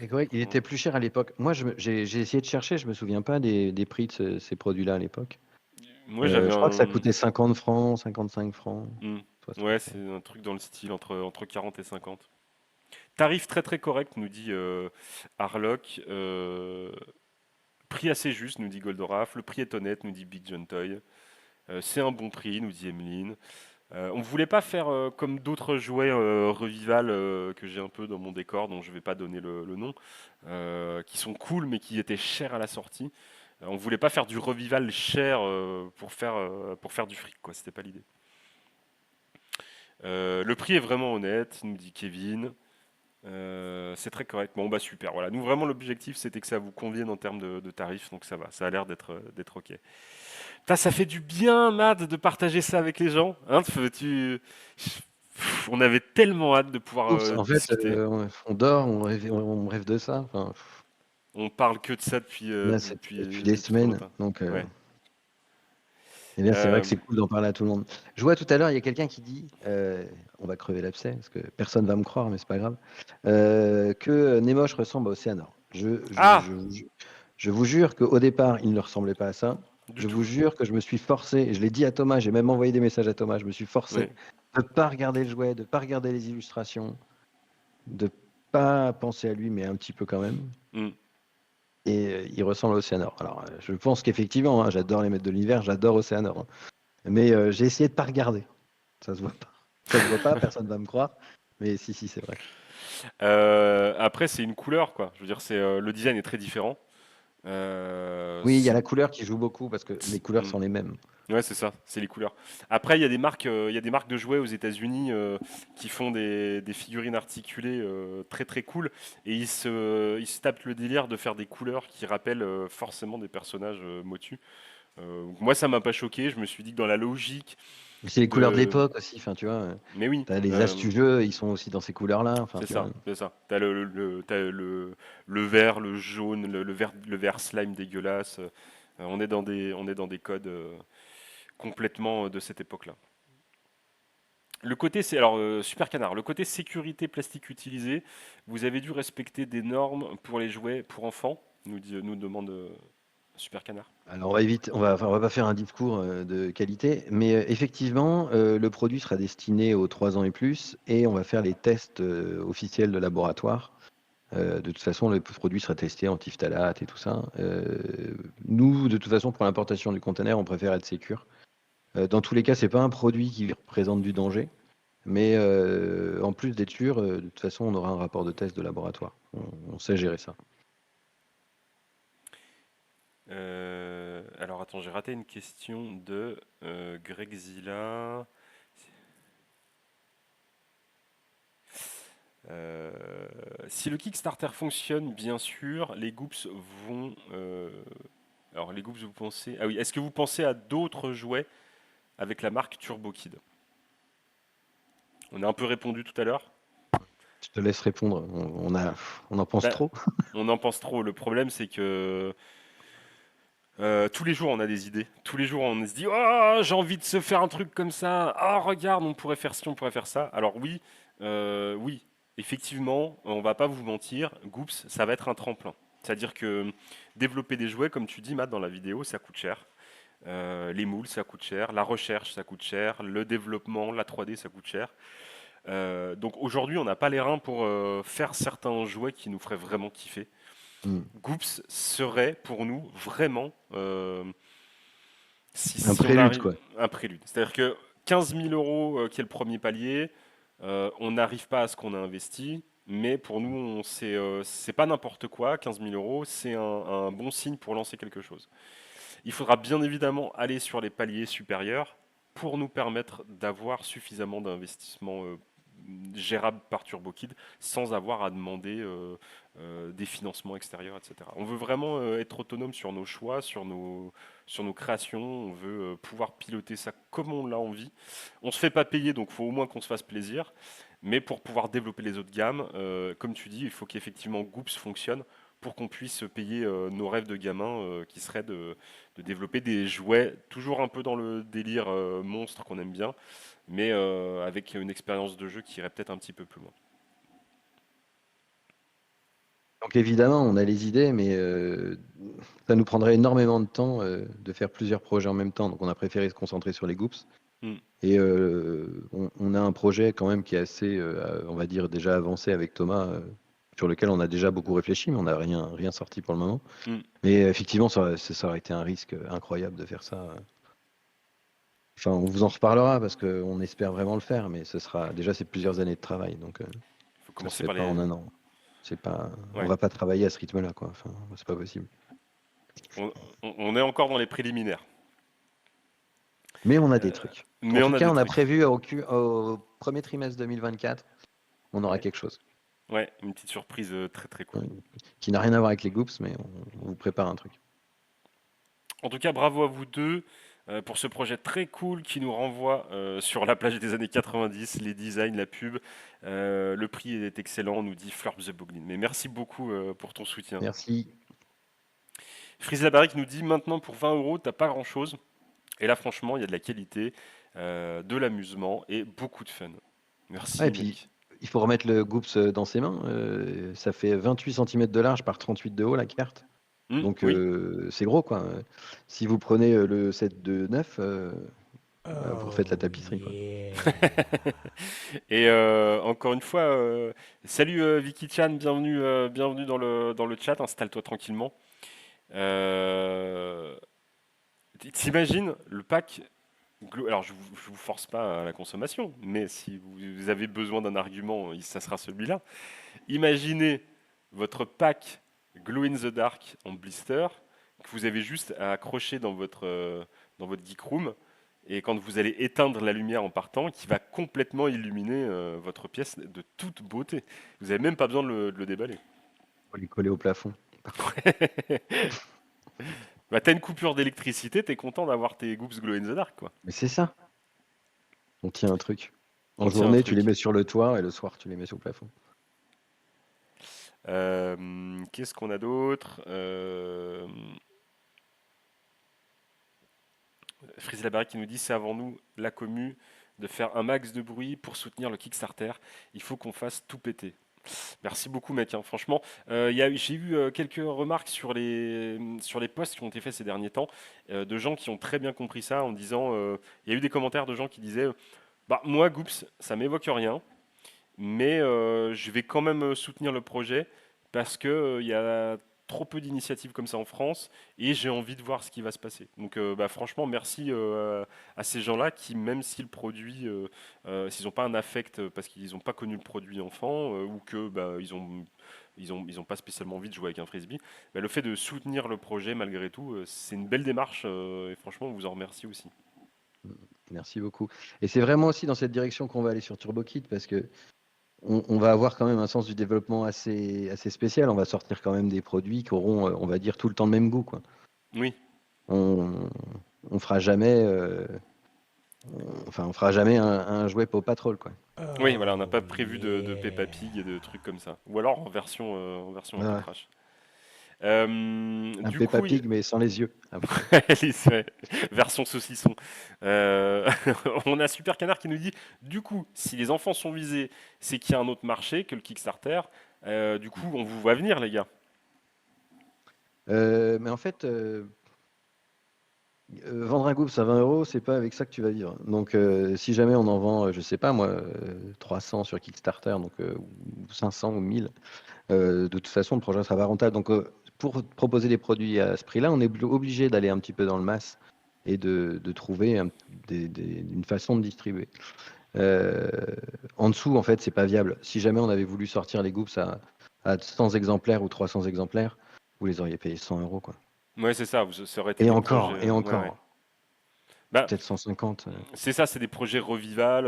Et ouais, il était plus cher à l'époque. Moi, j'ai essayé de chercher, je me souviens pas des prix de ces produits-là à l'époque. Moi, j'avais Je crois que ça un. coûtait 50 francs, 55 francs, Hmm. 60 Ouais, francs. c'est un truc dans le style entre 40 et 50. Tarif très très correct, nous dit Harlock. Prix assez juste, nous dit Goldorak. Le prix est honnête, nous dit Big John Toy. C'est un bon prix, nous dit Emeline. On voulait pas faire comme d'autres jouets Revival que j'ai un peu dans mon décor, dont je vais pas donner le nom, qui sont cool mais qui étaient chers à la sortie. On voulait pas faire du Revival cher pour faire du fric, quoi. C'était pas l'idée. Le prix est vraiment honnête, nous dit Kevin. C'est très correct. Bon, bah super. Voilà. Nous, vraiment, l'objectif, c'était que ça vous convienne en termes de tarifs, donc ça va. Ça a l'air d'être OK. Putain, ça fait du bien, Mad, de partager ça avec les gens. Hein, on avait tellement hâte de pouvoir Oups, en fait, discuter. on dort, on rêve de ça. Enfin, On parle que de ça là, depuis des depuis trop semaines. longtemps. Donc, Ouais. eh bien, c'est vrai que Euh, c'est cool d'en parler à tout le monde. Je vois tout à l'heure, il y a quelqu'un qui dit, on va crever l'abcès, parce que personne va me croire, mais c'est pas grave, que Nemosh ressemble à Océanor. Ah, Je vous jure qu'au départ, il ne ressemblait pas à ça. du Je tout. vous jure que je me suis forcé, et je l'ai dit à Thomas, j'ai même envoyé des messages à Thomas, je me suis forcé Ouais. de ne pas regarder le jouet, de ne pas regarder les illustrations, de ne pas penser à lui, mais un petit peu quand même. Hmm. Et il ressemble à Océanor. Alors, je pense qu'effectivement, hein, j'adore les maîtres de l'univers, j'adore Océanor, hein. Mais j'ai essayé de ne pas regarder. Ça se voit pas. Ça se voit pas, personne va me croire. Mais si, si, c'est vrai. Après, c'est une couleur, quoi. Je veux dire, le design est très différent. Oui, il y a la couleur qui joue beaucoup parce que les couleurs Hmm. sont les mêmes. Ouais, c'est ça, c'est les couleurs. Après, il y a des marques de jouets aux États-Unis qui font des figurines articulées très très cool et ils se tapent le délire de faire des couleurs qui rappellent forcément des personnages motus. Moi, ça m'a pas choqué. Je me suis dit que dans la logique Mais c'est les couleurs de de, l'époque aussi. Enfin, tu vois, mais oui, t'as les astucieux, ils sont aussi dans ces couleurs-là. Enfin, c'est tu vois. ça, c'est ça. T'as le vert, le jaune, le vert slime dégueulasse. On est dans des codes complètement de cette époque-là. Le côté, c'est alors Super Canard. Le côté sécurité plastique utilisé, vous avez dû respecter des normes pour les jouets pour enfants, nous demande Super Canard. Alors, on va éviter, on va pas faire un discours de qualité, mais effectivement, le produit sera destiné aux 3 ans et plus, et on va faire les tests officiels de laboratoire. De toute façon, le produit sera testé en phtalate et tout ça. Nous, de toute façon, pour l'importation du conteneur, on préfère être sécure. Dans tous les cas, c'est pas un produit qui représente du danger, mais en plus d'être sûr, de toute façon, on aura un rapport de test de laboratoire. On sait gérer ça. Alors attends, j'ai raté une question de Greg Zilla. Euh, Si le Kickstarter fonctionne, bien sûr, les Goops vont. Alors les Goops, vous pensez. Ah oui, est-ce que vous pensez à d'autres jouets avec la marque Turbo Kid? On a un peu répondu tout à l'heure. Je te laisse répondre. On en pense Bah, trop. on en pense trop. Le problème, c'est que tous les jours, on a des idées. Tous les jours, on se dit oh, j'ai envie de se faire un truc comme ça. Oh, regarde, on pourrait faire ci, on pourrait faire ça. Alors, oui, oui, effectivement, on va pas vous mentir, Goops, ça va être un tremplin. C'est-à-dire que développer des jouets, comme tu dis, Matt, dans la vidéo, ça coûte cher. Les moules, ça coûte cher. La recherche, ça coûte cher. Le développement, la 3D, ça coûte cher. Donc aujourd'hui, on n'a pas les reins pour faire certains jouets qui nous feraient vraiment kiffer. Hmm. Goops serait pour nous vraiment, Un si on prélude, arrive, quoi. un prélude. C'est-à-dire que 15 000 euros, qui est le premier palier, on n'arrive pas à ce qu'on a investi, mais pour nous, c'est pas n'importe quoi. 15 000 euros, c'est un bon signe pour lancer quelque chose. Il faudra bien évidemment aller sur les paliers supérieurs pour nous permettre d'avoir suffisamment d'investissements gérables par TurboKid sans avoir à demander des financements extérieurs, etc. On veut vraiment être autonome sur nos choix, sur nos créations. On veut pouvoir piloter ça comme on l'a envie. On se fait pas payer, donc il faut au moins qu'on se fasse plaisir. Mais pour pouvoir développer les autres gammes, comme tu dis, il faut qu'effectivement Goops fonctionne pour qu'on puisse payer nos rêves de gamin qui seraient de développer des jouets, toujours un peu dans le délire monstre qu'on aime bien, mais avec une expérience de jeu qui irait peut-être un petit peu plus loin. Donc évidemment, on a les idées, mais ça nous prendrait énormément de temps de faire plusieurs projets en même temps. Donc on a préféré se concentrer sur les Goops. Hmm. Et on a un projet quand même qui est assez, on va dire, déjà avancé avec Thomas, sur lequel on a déjà beaucoup réfléchi, mais on n'a rien sorti pour le moment. Hmm. Mais effectivement, ça aurait été un risque incroyable de faire ça. Enfin, on vous en reparlera parce qu'on espère vraiment le faire, mais ce sera déjà c'est plusieurs années de travail, donc Faut ça se commencer fait par pas en les. un an. C'est pas, on Ouais. va pas travailler à ce rythme-là, quoi. Enfin, c'est pas possible. On, on est encore dans les préliminaires. Mais on a des Euh, trucs. En mais tout on a cas, des on a trucs. prévu au premier trimestre 2024, on aura Ouais. quelque chose. Ouais, une petite surprise très très Hein, cool. qui n'a rien à voir avec les Goops, mais on vous prépare un truc. En tout cas, bravo à vous deux pour ce projet très cool qui nous renvoie sur la plage des années 90, les designs, la pub. Le prix est excellent, nous dit Flurp the Boglin. Mais merci beaucoup pour ton soutien. Merci. Freeze la Barrique nous dit maintenant pour 20 euros, t'as pas grand chose. Et là, franchement, il y a de la qualité, de l'amusement et beaucoup de fun. Ah, et Merci, puis, mec. il faut remettre le Goops dans ses mains. Ça fait 28 cm de large par 38 de haut, la carte. Donc, Oui. c'est gros, quoi. Si vous prenez le set de 9, bah, vous refaites la Oh tapisserie, quoi. yeah. Et encore une fois, salut Vicky Chan, bienvenue dans le chat, installe-toi tranquillement. Euh, T'imagines le pack. Alors, je vous force pas à la consommation, mais si vous avez besoin d'un argument, ça sera celui-là. Imaginez votre pack Glow in the Dark en blister que vous avez juste à accrocher dans votre geek room et quand vous allez éteindre la lumière en partant, qui va complètement illuminer votre pièce de toute beauté. Vous n'avez même pas besoin de le déballer. Faut les coller au plafond. Parfait. Bah, t'as une coupure d'électricité, t'es content d'avoir tes Goops Glow in the Dark, quoi. Mais c'est ça. On tient un truc. En On tient un journée, tu les truc. mets sur le toit et le soir, tu les mets sur le plafond. Qu'est-ce qu'on a d'autre Freeze la Barrique qui nous dit c'est avant nous la commu de faire un max de bruit pour soutenir le Kickstarter. Il faut qu'on fasse tout péter. Merci beaucoup mec, hein. Franchement, j'ai eu quelques remarques sur les posts qui ont été faits ces derniers temps de gens qui ont très bien compris ça en disant, il y a eu des commentaires de gens qui disaient, bah moi Goops, ça m'évoque rien, mais je vais quand même soutenir le projet parce que il y a trop peu d'initiatives comme ça en France et j'ai envie de voir ce qui va se passer. Donc bah, franchement, merci à ces gens-là qui, même si le produit, s'ils n'ont pas un affect parce qu'ils n'ont pas connu le produit enfant ou que bah, ils ont pas spécialement envie de jouer avec un frisbee, bah, le fait de soutenir le projet malgré tout, c'est une belle démarche et franchement, on vous en remercie aussi. Merci beaucoup. Et c'est vraiment aussi dans cette direction qu'on va aller sur TurboKit parce que on va avoir quand même un sens du développement assez spécial. On va sortir quand même des produits qui auront, on va dire, tout le temps le même goût, quoi. Oui, On, on fera jamais, enfin, on fera jamais un jouet Paw Patrol, quoi. oui, voilà, on n'a Oh pas prévu de Peppa yeah. Pig et de trucs comme ça. Ou alors en version un peu Ouais, trash. un Du Peppa coup, Pig, mais sans les yeux. Ah, Alice, ouais, version saucisson. On a Super Canard qui nous dit, du coup, si les enfants sont visés, c'est qu'il y a un autre marché que le Kickstarter. Du coup, on vous voit venir, les gars. mais en fait, vendre un Goops à 20 euros, c'est pas avec ça que tu vas vivre. Donc, si jamais on en vend, je sais pas moi, 300 sur Kickstarter, donc ou 500 ou 1000, de toute façon, le projet sera pas rentable. Donc, pour proposer des produits à ce prix-là, on est obligé d'aller un petit peu dans le mass et de trouver une façon de distribuer. Euh, En dessous, en fait, c'est pas viable. Si jamais on avait voulu sortir les Goops à 100 exemplaires ou 300 exemplaires, vous les auriez payés 100 euros, quoi. Ouais, c'est ça, ça aurait été des projets. Et Ouais, ouais. encore. Bah, Peut-être 150. c'est ça, c'est des projets revival.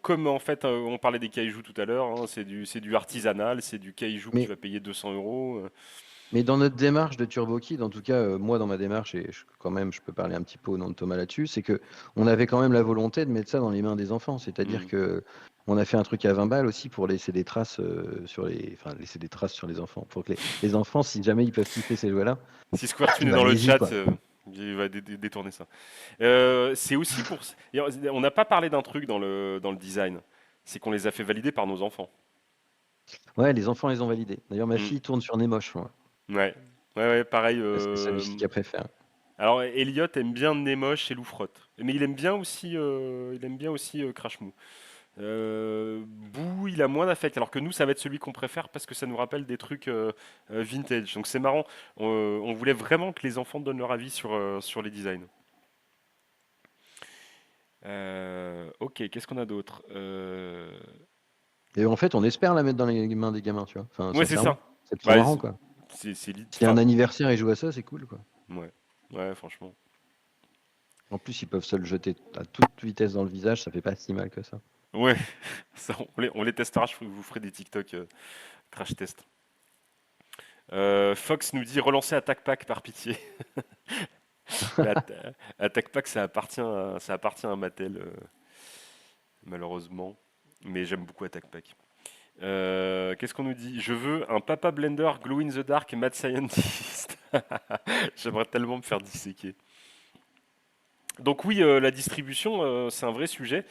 Comme en fait, on parlait des kaijus tout à l'heure, hein, c'est du artisanal, c'est du kaiju que tu Mais, vas payer 200 euros. mais dans notre démarche de Turbo Kid, en tout cas, moi dans ma démarche, et quand même, je peux parler un petit peu au nom de Thomas là-dessus, c'est que on avait quand même la volonté de mettre ça dans les mains des enfants. C'est-à-dire Hmm. que on a fait un truc à 20 balles aussi pour laisser des traces enfin, laisser des traces sur les enfants. Pour que les enfants, si jamais ils peuvent kiffer ces jouets-là, Si Squirtune est bah dans le allez-y, chat, quoi. il va détourner ça. C'est aussi pour. On n'a pas parlé d'un truc dans le design, c'est qu'on les a fait valider par nos enfants. Ouais, les enfants les ont validés. D'ailleurs, ma Mm. fille tourne sur Nemosh, moi. Ouais. Ouais, pareil. C'est sa musique qu'elle préfère. Alors, Elliot aime bien Nemosh et Loufrotte. Mais il aime bien aussi Crash Mou. Boo, il a moins d'affect. Alors que nous, ça va être celui qu'on préfère parce que ça nous rappelle des trucs vintage. Donc c'est marrant. On voulait vraiment que les enfants donnent leur avis sur les designs. Ok, qu'est-ce qu'on a d'autre? Et en fait, on espère la mettre dans les mains des gamins, tu vois. Enfin, Ouais, c'est sincèrement. ça. C'est trop Bah, marrant, quoi. S'il y a un enfin, anniversaire et jouent à ça, c'est cool, quoi. ouais. Ouais, franchement. En plus, ils peuvent se le jeter à toute vitesse dans le visage, ça fait pas si mal que ça. Ouais, ça, on les testera. Je vous ferai des TikTok crash test. Fox nous dit relancer Attack Pack par pitié. Mais Attack Pack, ça appartient à Mattel, malheureusement. Mais j'aime beaucoup Attack Pack. Qu'est-ce qu'on nous dit? Je veux un Papa Blender Glow in the Dark Mad Scientist. J'aimerais tellement me faire disséquer. Donc oui, la distribution, c'est un vrai sujet.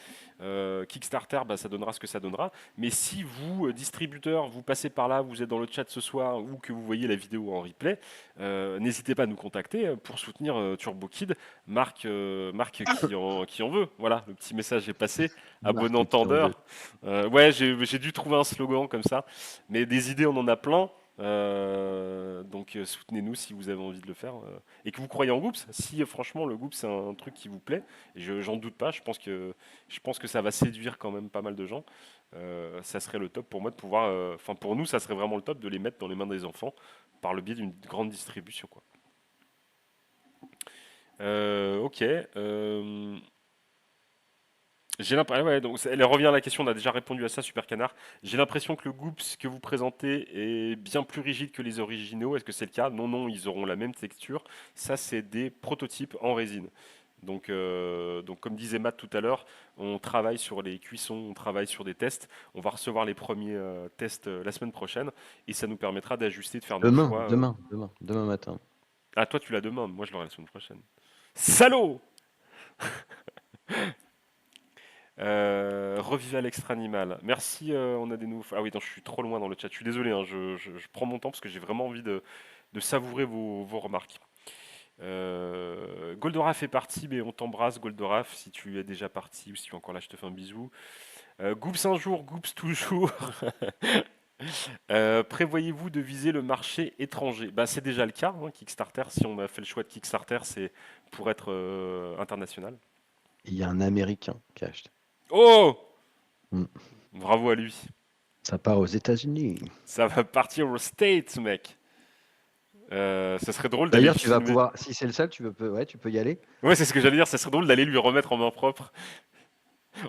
Kickstarter, bah, ça donnera ce que ça donnera. Mais si vous, distributeur, vous passez par là, vous êtes dans le chat ce soir ou que vous voyez la vidéo en replay, n'hésitez pas à nous contacter pour soutenir Turbo Kid, marque qui en veut. Voilà, le petit message est passé à bon Marque qui en veut. entendeur. Ouais, j'ai dû trouver un slogan comme ça. Mais des idées, on en a plein. Donc soutenez-nous si vous avez envie de le faire et que vous croyez en Goops. Si franchement le Goops c'est un truc qui vous plaît, et j'en doute pas, je pense que ça va séduire quand même pas mal de gens. Ça serait le top pour moi de pouvoir, enfin pour nous ça serait vraiment le top de les mettre dans les mains des enfants par le biais d'une grande distribution quoi. Ok. J'ai l'impression, ouais, donc elle revient à la question, on a déjà répondu à ça, Super Canard. J'ai l'impression que le Goops que vous présentez est bien plus rigide que les originaux. Est-ce que c'est le cas? Non, non, ils auront la même texture. Ça, c'est des prototypes en résine. Donc comme disait Matt tout à l'heure, on travaille sur les cuissons, on travaille sur des tests. On va recevoir les premiers tests la semaine prochaine et ça nous permettra d'ajuster, de faire nos Demain, choix. demain matin. Ah, toi, tu l'as demain, moi, je l'aurai la semaine prochaine. Salaud! Revival extra animal. Merci, on a des nouveaux. Ah oui, non, je suis trop loin dans le chat. Je suis désolé, hein, je prends mon temps parce que j'ai vraiment envie de savourer vos remarques. Goldorak fait partie, mais on t'embrasse, Goldorak. Si tu es déjà parti ou si tu es encore là, je te fais un bisou. Goops un jour, Goops toujours. Prévoyez-vous de viser le marché étranger? Bah, c'est déjà le cas, hein, Kickstarter. Si on a fait le choix de Kickstarter, c'est pour être international. Il y a un Américain qui a acheté. Oh! Mm. Bravo à lui. Ça part aux États-Unis. Ça va partir aux States, mec. Ça serait drôle d'aller D'ailleurs, le tu vas filmer. pouvoir, si c'est le seul, tu peux y aller. Ouais, c'est ce que j'allais dire. Ça serait drôle d'aller lui remettre en main propre.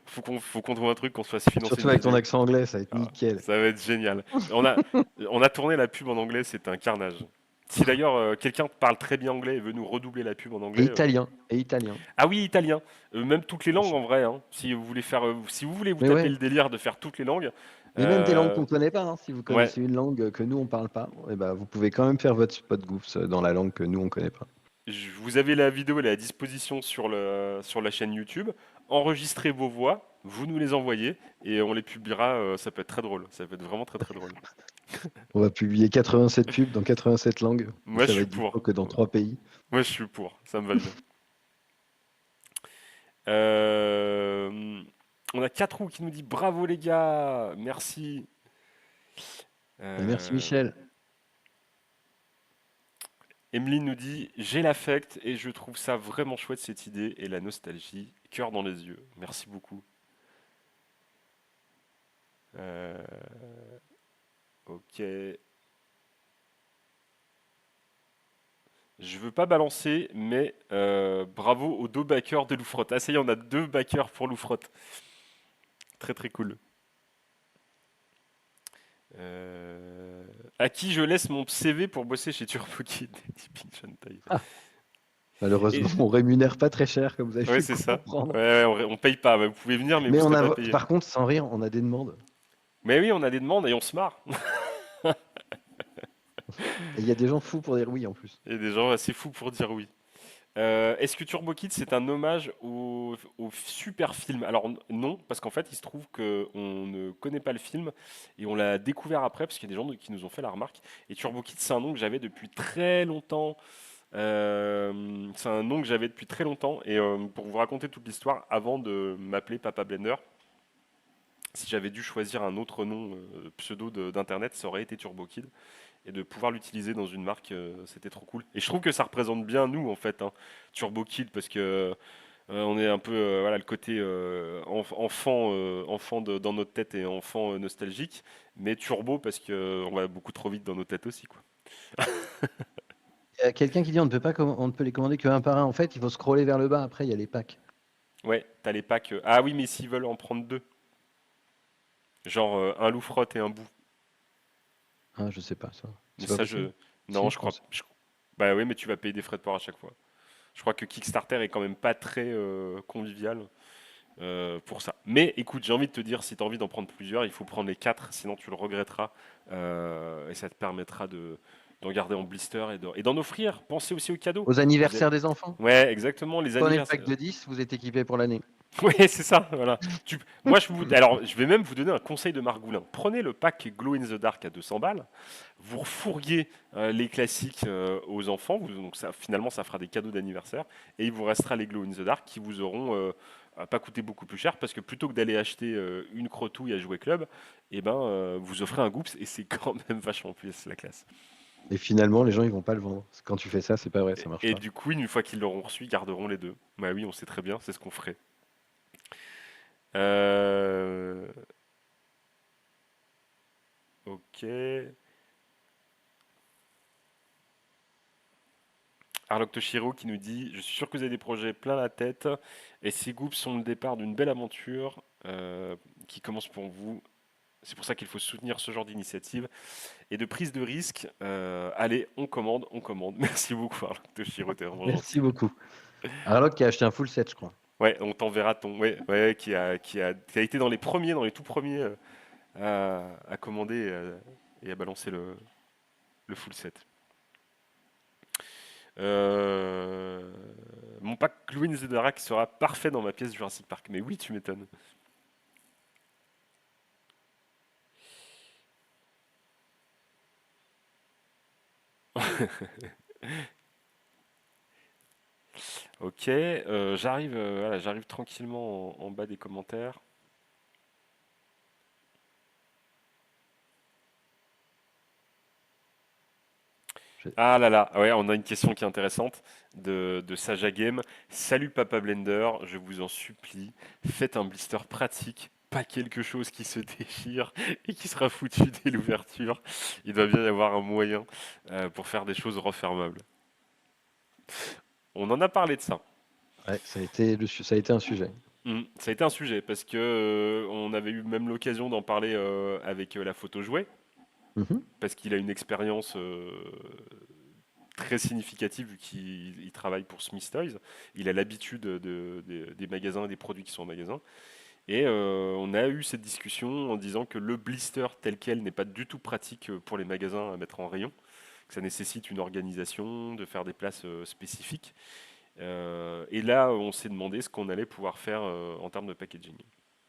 Faut qu'on trouve un truc, qu'on se fasse financer Surtout une avec ton vidéo. accent anglais, ça va être Ah, nickel. ça va être génial. On a tourné la pub en anglais, c'était un carnage. Si d'ailleurs quelqu'un parle très bien anglais et veut nous redoubler la pub en Et anglais. italien, et italien. Ah oui, italien. Même toutes les langues en vrai, hein. Si vous voulez vous Mais taper ouais, le délire de faire toutes les langues. mais même des langues euh, qu'on ne connaît pas, hein. Si vous ouais. connaissez une langue que nous on parle pas, eh ben, vous pouvez quand même faire votre spot goofs dans la langue que nous on connaît pas. Vous avez la vidéo, elle est à disposition sur la chaîne YouTube. Enregistrez vos voix, vous nous les envoyez et on les publiera. Ça peut être très drôle. Ça peut être vraiment très très drôle. On va publier 87 pubs dans 87 langues et Moi, je ça va suis être pour. dispo que dans 3 pays. Moi, je suis pour. Ça me va bien. Euh, on a 4 roues qui nous dit bravo les gars, merci. Et merci Euh, Michel. Emeline nous dit j'ai l'affect et je trouve ça vraiment chouette cette idée et la nostalgie, cœur dans les yeux. Merci beaucoup. Euh, ok. Je veux pas balancer, mais bravo aux 2 backers de Loufrotte. Ah ça y est, on a 2 backers pour Loufrotte. Très très cool. À qui je laisse mon CV pour bosser chez Turbo Kid, dit Pink Shantai. Ah, malheureusement, Et on rémunère pas très cher comme vous avez ouais, pu c'est ça. comprendre. Ouais, on paye pas. Vous pouvez venir, mais vous Mais serez pas payé. par contre, sans rire, on a des demandes. Mais oui, on a des demandes et on se marre. Et il y a des gens fous pour dire oui en plus. Il y a des gens assez fous pour dire oui. Est-ce que Turbo Kid c'est un hommage au super film? Alors non, parce qu'en fait il se trouve qu'on ne connaît pas le film et on l'a découvert après parce qu'il y a des gens qui nous ont fait la remarque. Et Turbo Kid c'est un nom que j'avais depuis très longtemps. C'est un nom que j'avais depuis très longtemps. Et pour vous raconter toute l'histoire, avant de m'appeler Papa Blender, si j'avais dû choisir un autre nom pseudo d'internet, ça aurait été Turbo Kid. Et de pouvoir l'utiliser dans une marque, c'était trop cool. Et je trouve que ça représente bien nous en fait, hein, Turbo Kid, parce que on est un peu voilà le côté enfant dans notre tête et enfant nostalgique, mais turbo parce que on va beaucoup trop vite dans nos têtes aussi quoi. Il y a quelqu'un qui dit on ne peut les commander qu'un par un. En fait, il faut scroller vers le bas. Après, il y a les packs. Ouais, t'as les packs. Ah oui, mais s'ils veulent en prendre deux, genre un loup-frotte et un bout. Ah, je sais pas ça. Mais C'est pas ça possible. je Si, non, je pense. bah oui, mais tu vas payer des frais de port à chaque fois. Je crois que Kickstarter est quand même pas très convivial. Pour ça. Mais écoute, j'ai envie de te dire, si tu as envie d'en prendre plusieurs, il faut prendre les quatre, sinon tu le regretteras. Et ça te permettra d'en garder en blister et d'en offrir. Pensez aussi aux cadeaux. Aux anniversaires des enfants. Ouais, exactement, les Prenez le pack anniversaires. de 10, vous êtes équipé pour l'année. Oui, c'est ça, voilà. Moi, alors, je vais même vous donner un conseil de Margoulin. Prenez le pack Glow in the Dark à 200 balles, vous refourguez les classiques aux enfants, donc ça, finalement, ça fera des cadeaux d'anniversaire, et il vous restera les Glow in the Dark qui vous auront pas coûté beaucoup plus cher, parce que plutôt que d'aller acheter une crotouille à jouer club, eh ben, vous offrez un Goops, et c'est quand même vachement plus la classe. Et finalement, les gens, ils vont pas le vendre. Quand tu fais ça, c'est pas vrai, ça marche Et pas. du coup, une fois qu'ils l'auront reçu, ils garderont les deux. Bah oui, on sait très bien, c'est ce qu'on ferait. Euh, Ok. Arlok Toshiro qui nous dit: Je suis sûr que vous avez des projets plein la tête et ces groupes sont le départ d'une belle aventure qui commence pour vous. C'est pour ça qu'il faut soutenir ce genre d'initiative et de prise de risque. Allez, on commande, on commande. Merci beaucoup, Arlok Toshiro, t'es vraiment Merci gentil. beaucoup. Arlok qui a acheté un full set, je crois. Ouais, on t'enverra ton. Ouais, ouais, qui a été dans les premiers, dans les tout premiers à commander et à balancer le full set. Mon pack Glowin the Dark sera parfait dans ma pièce Jurassic Park. Mais oui, tu m'étonnes. Ok, voilà, j'arrive tranquillement en bas des commentaires. Ah là là, ouais, on a une question qui est intéressante de Saja Game. Salut Papa Blender, je vous en supplie, faites un blister pratique, pas quelque chose qui se déchire et qui sera foutu dès l'ouverture. Il doit bien y avoir un moyen pour faire des choses refermables. On en a parlé de ça. Ouais, ça a été un sujet. Ça a été un sujet parce que on avait eu même l'occasion d'en parler avec la photo jouet Mhm. parce qu'il a une expérience très significative vu qu'il travaille pour Smith Toys. Il a l'habitude des magasins et des produits qui sont en magasin. Et on a eu cette discussion en disant que le blister tel quel n'est pas du tout pratique pour les magasins à mettre en rayon, que ça nécessite une organisation, de faire des places spécifiques. Et là, on s'est demandé ce qu'on allait pouvoir faire en termes de packaging.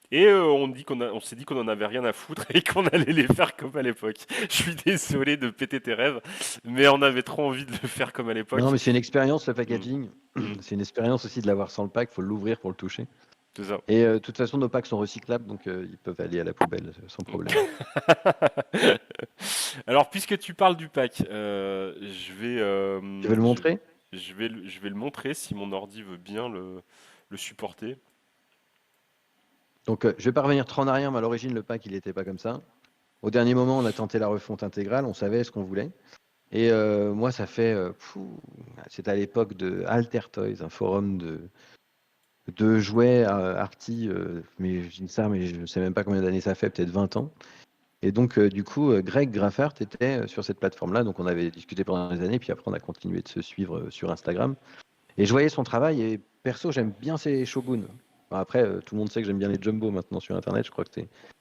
Et on s'est dit qu'on en avait rien à foutre et qu'on allait les faire comme à l'époque. Je suis désolé de péter tes rêves, mais on avait trop envie de le faire comme à Non, l'époque. mais c'est une expérience, le Mm, packaging. mm, C'est une expérience aussi de l'avoir sans le pack. Il faut l'ouvrir pour le toucher. c'est ça. Et de toute façon, nos packs sont recyclables, donc ils peuvent aller à la poubelle sans problème. Alors, puisque tu parles du pack, Tu veux le montrer? je vais le montrer si mon ordi veut bien le supporter. Donc, je vais pas revenir trop en arrière, mais à l'origine, le pack, il n'était pas comme ça. Au dernier moment, on a tenté la refonte intégrale, on savait ce qu'on voulait. Et moi, ça fait. C'était à l'époque de Alter Toys, un forum de jouets arty, mais je dis ça, mais je ne sais même pas combien d'années ça fait, peut-être 20 ans. Et donc, du coup, Greg Graffart était sur cette plateforme-là, donc on avait discuté pendant des années, puis après, on a continué de se suivre sur Instagram. Et je voyais son travail, et perso, j'aime bien ses Shogun. Enfin, après, tout le monde sait que j'aime bien les Jumbo maintenant sur Internet, je crois que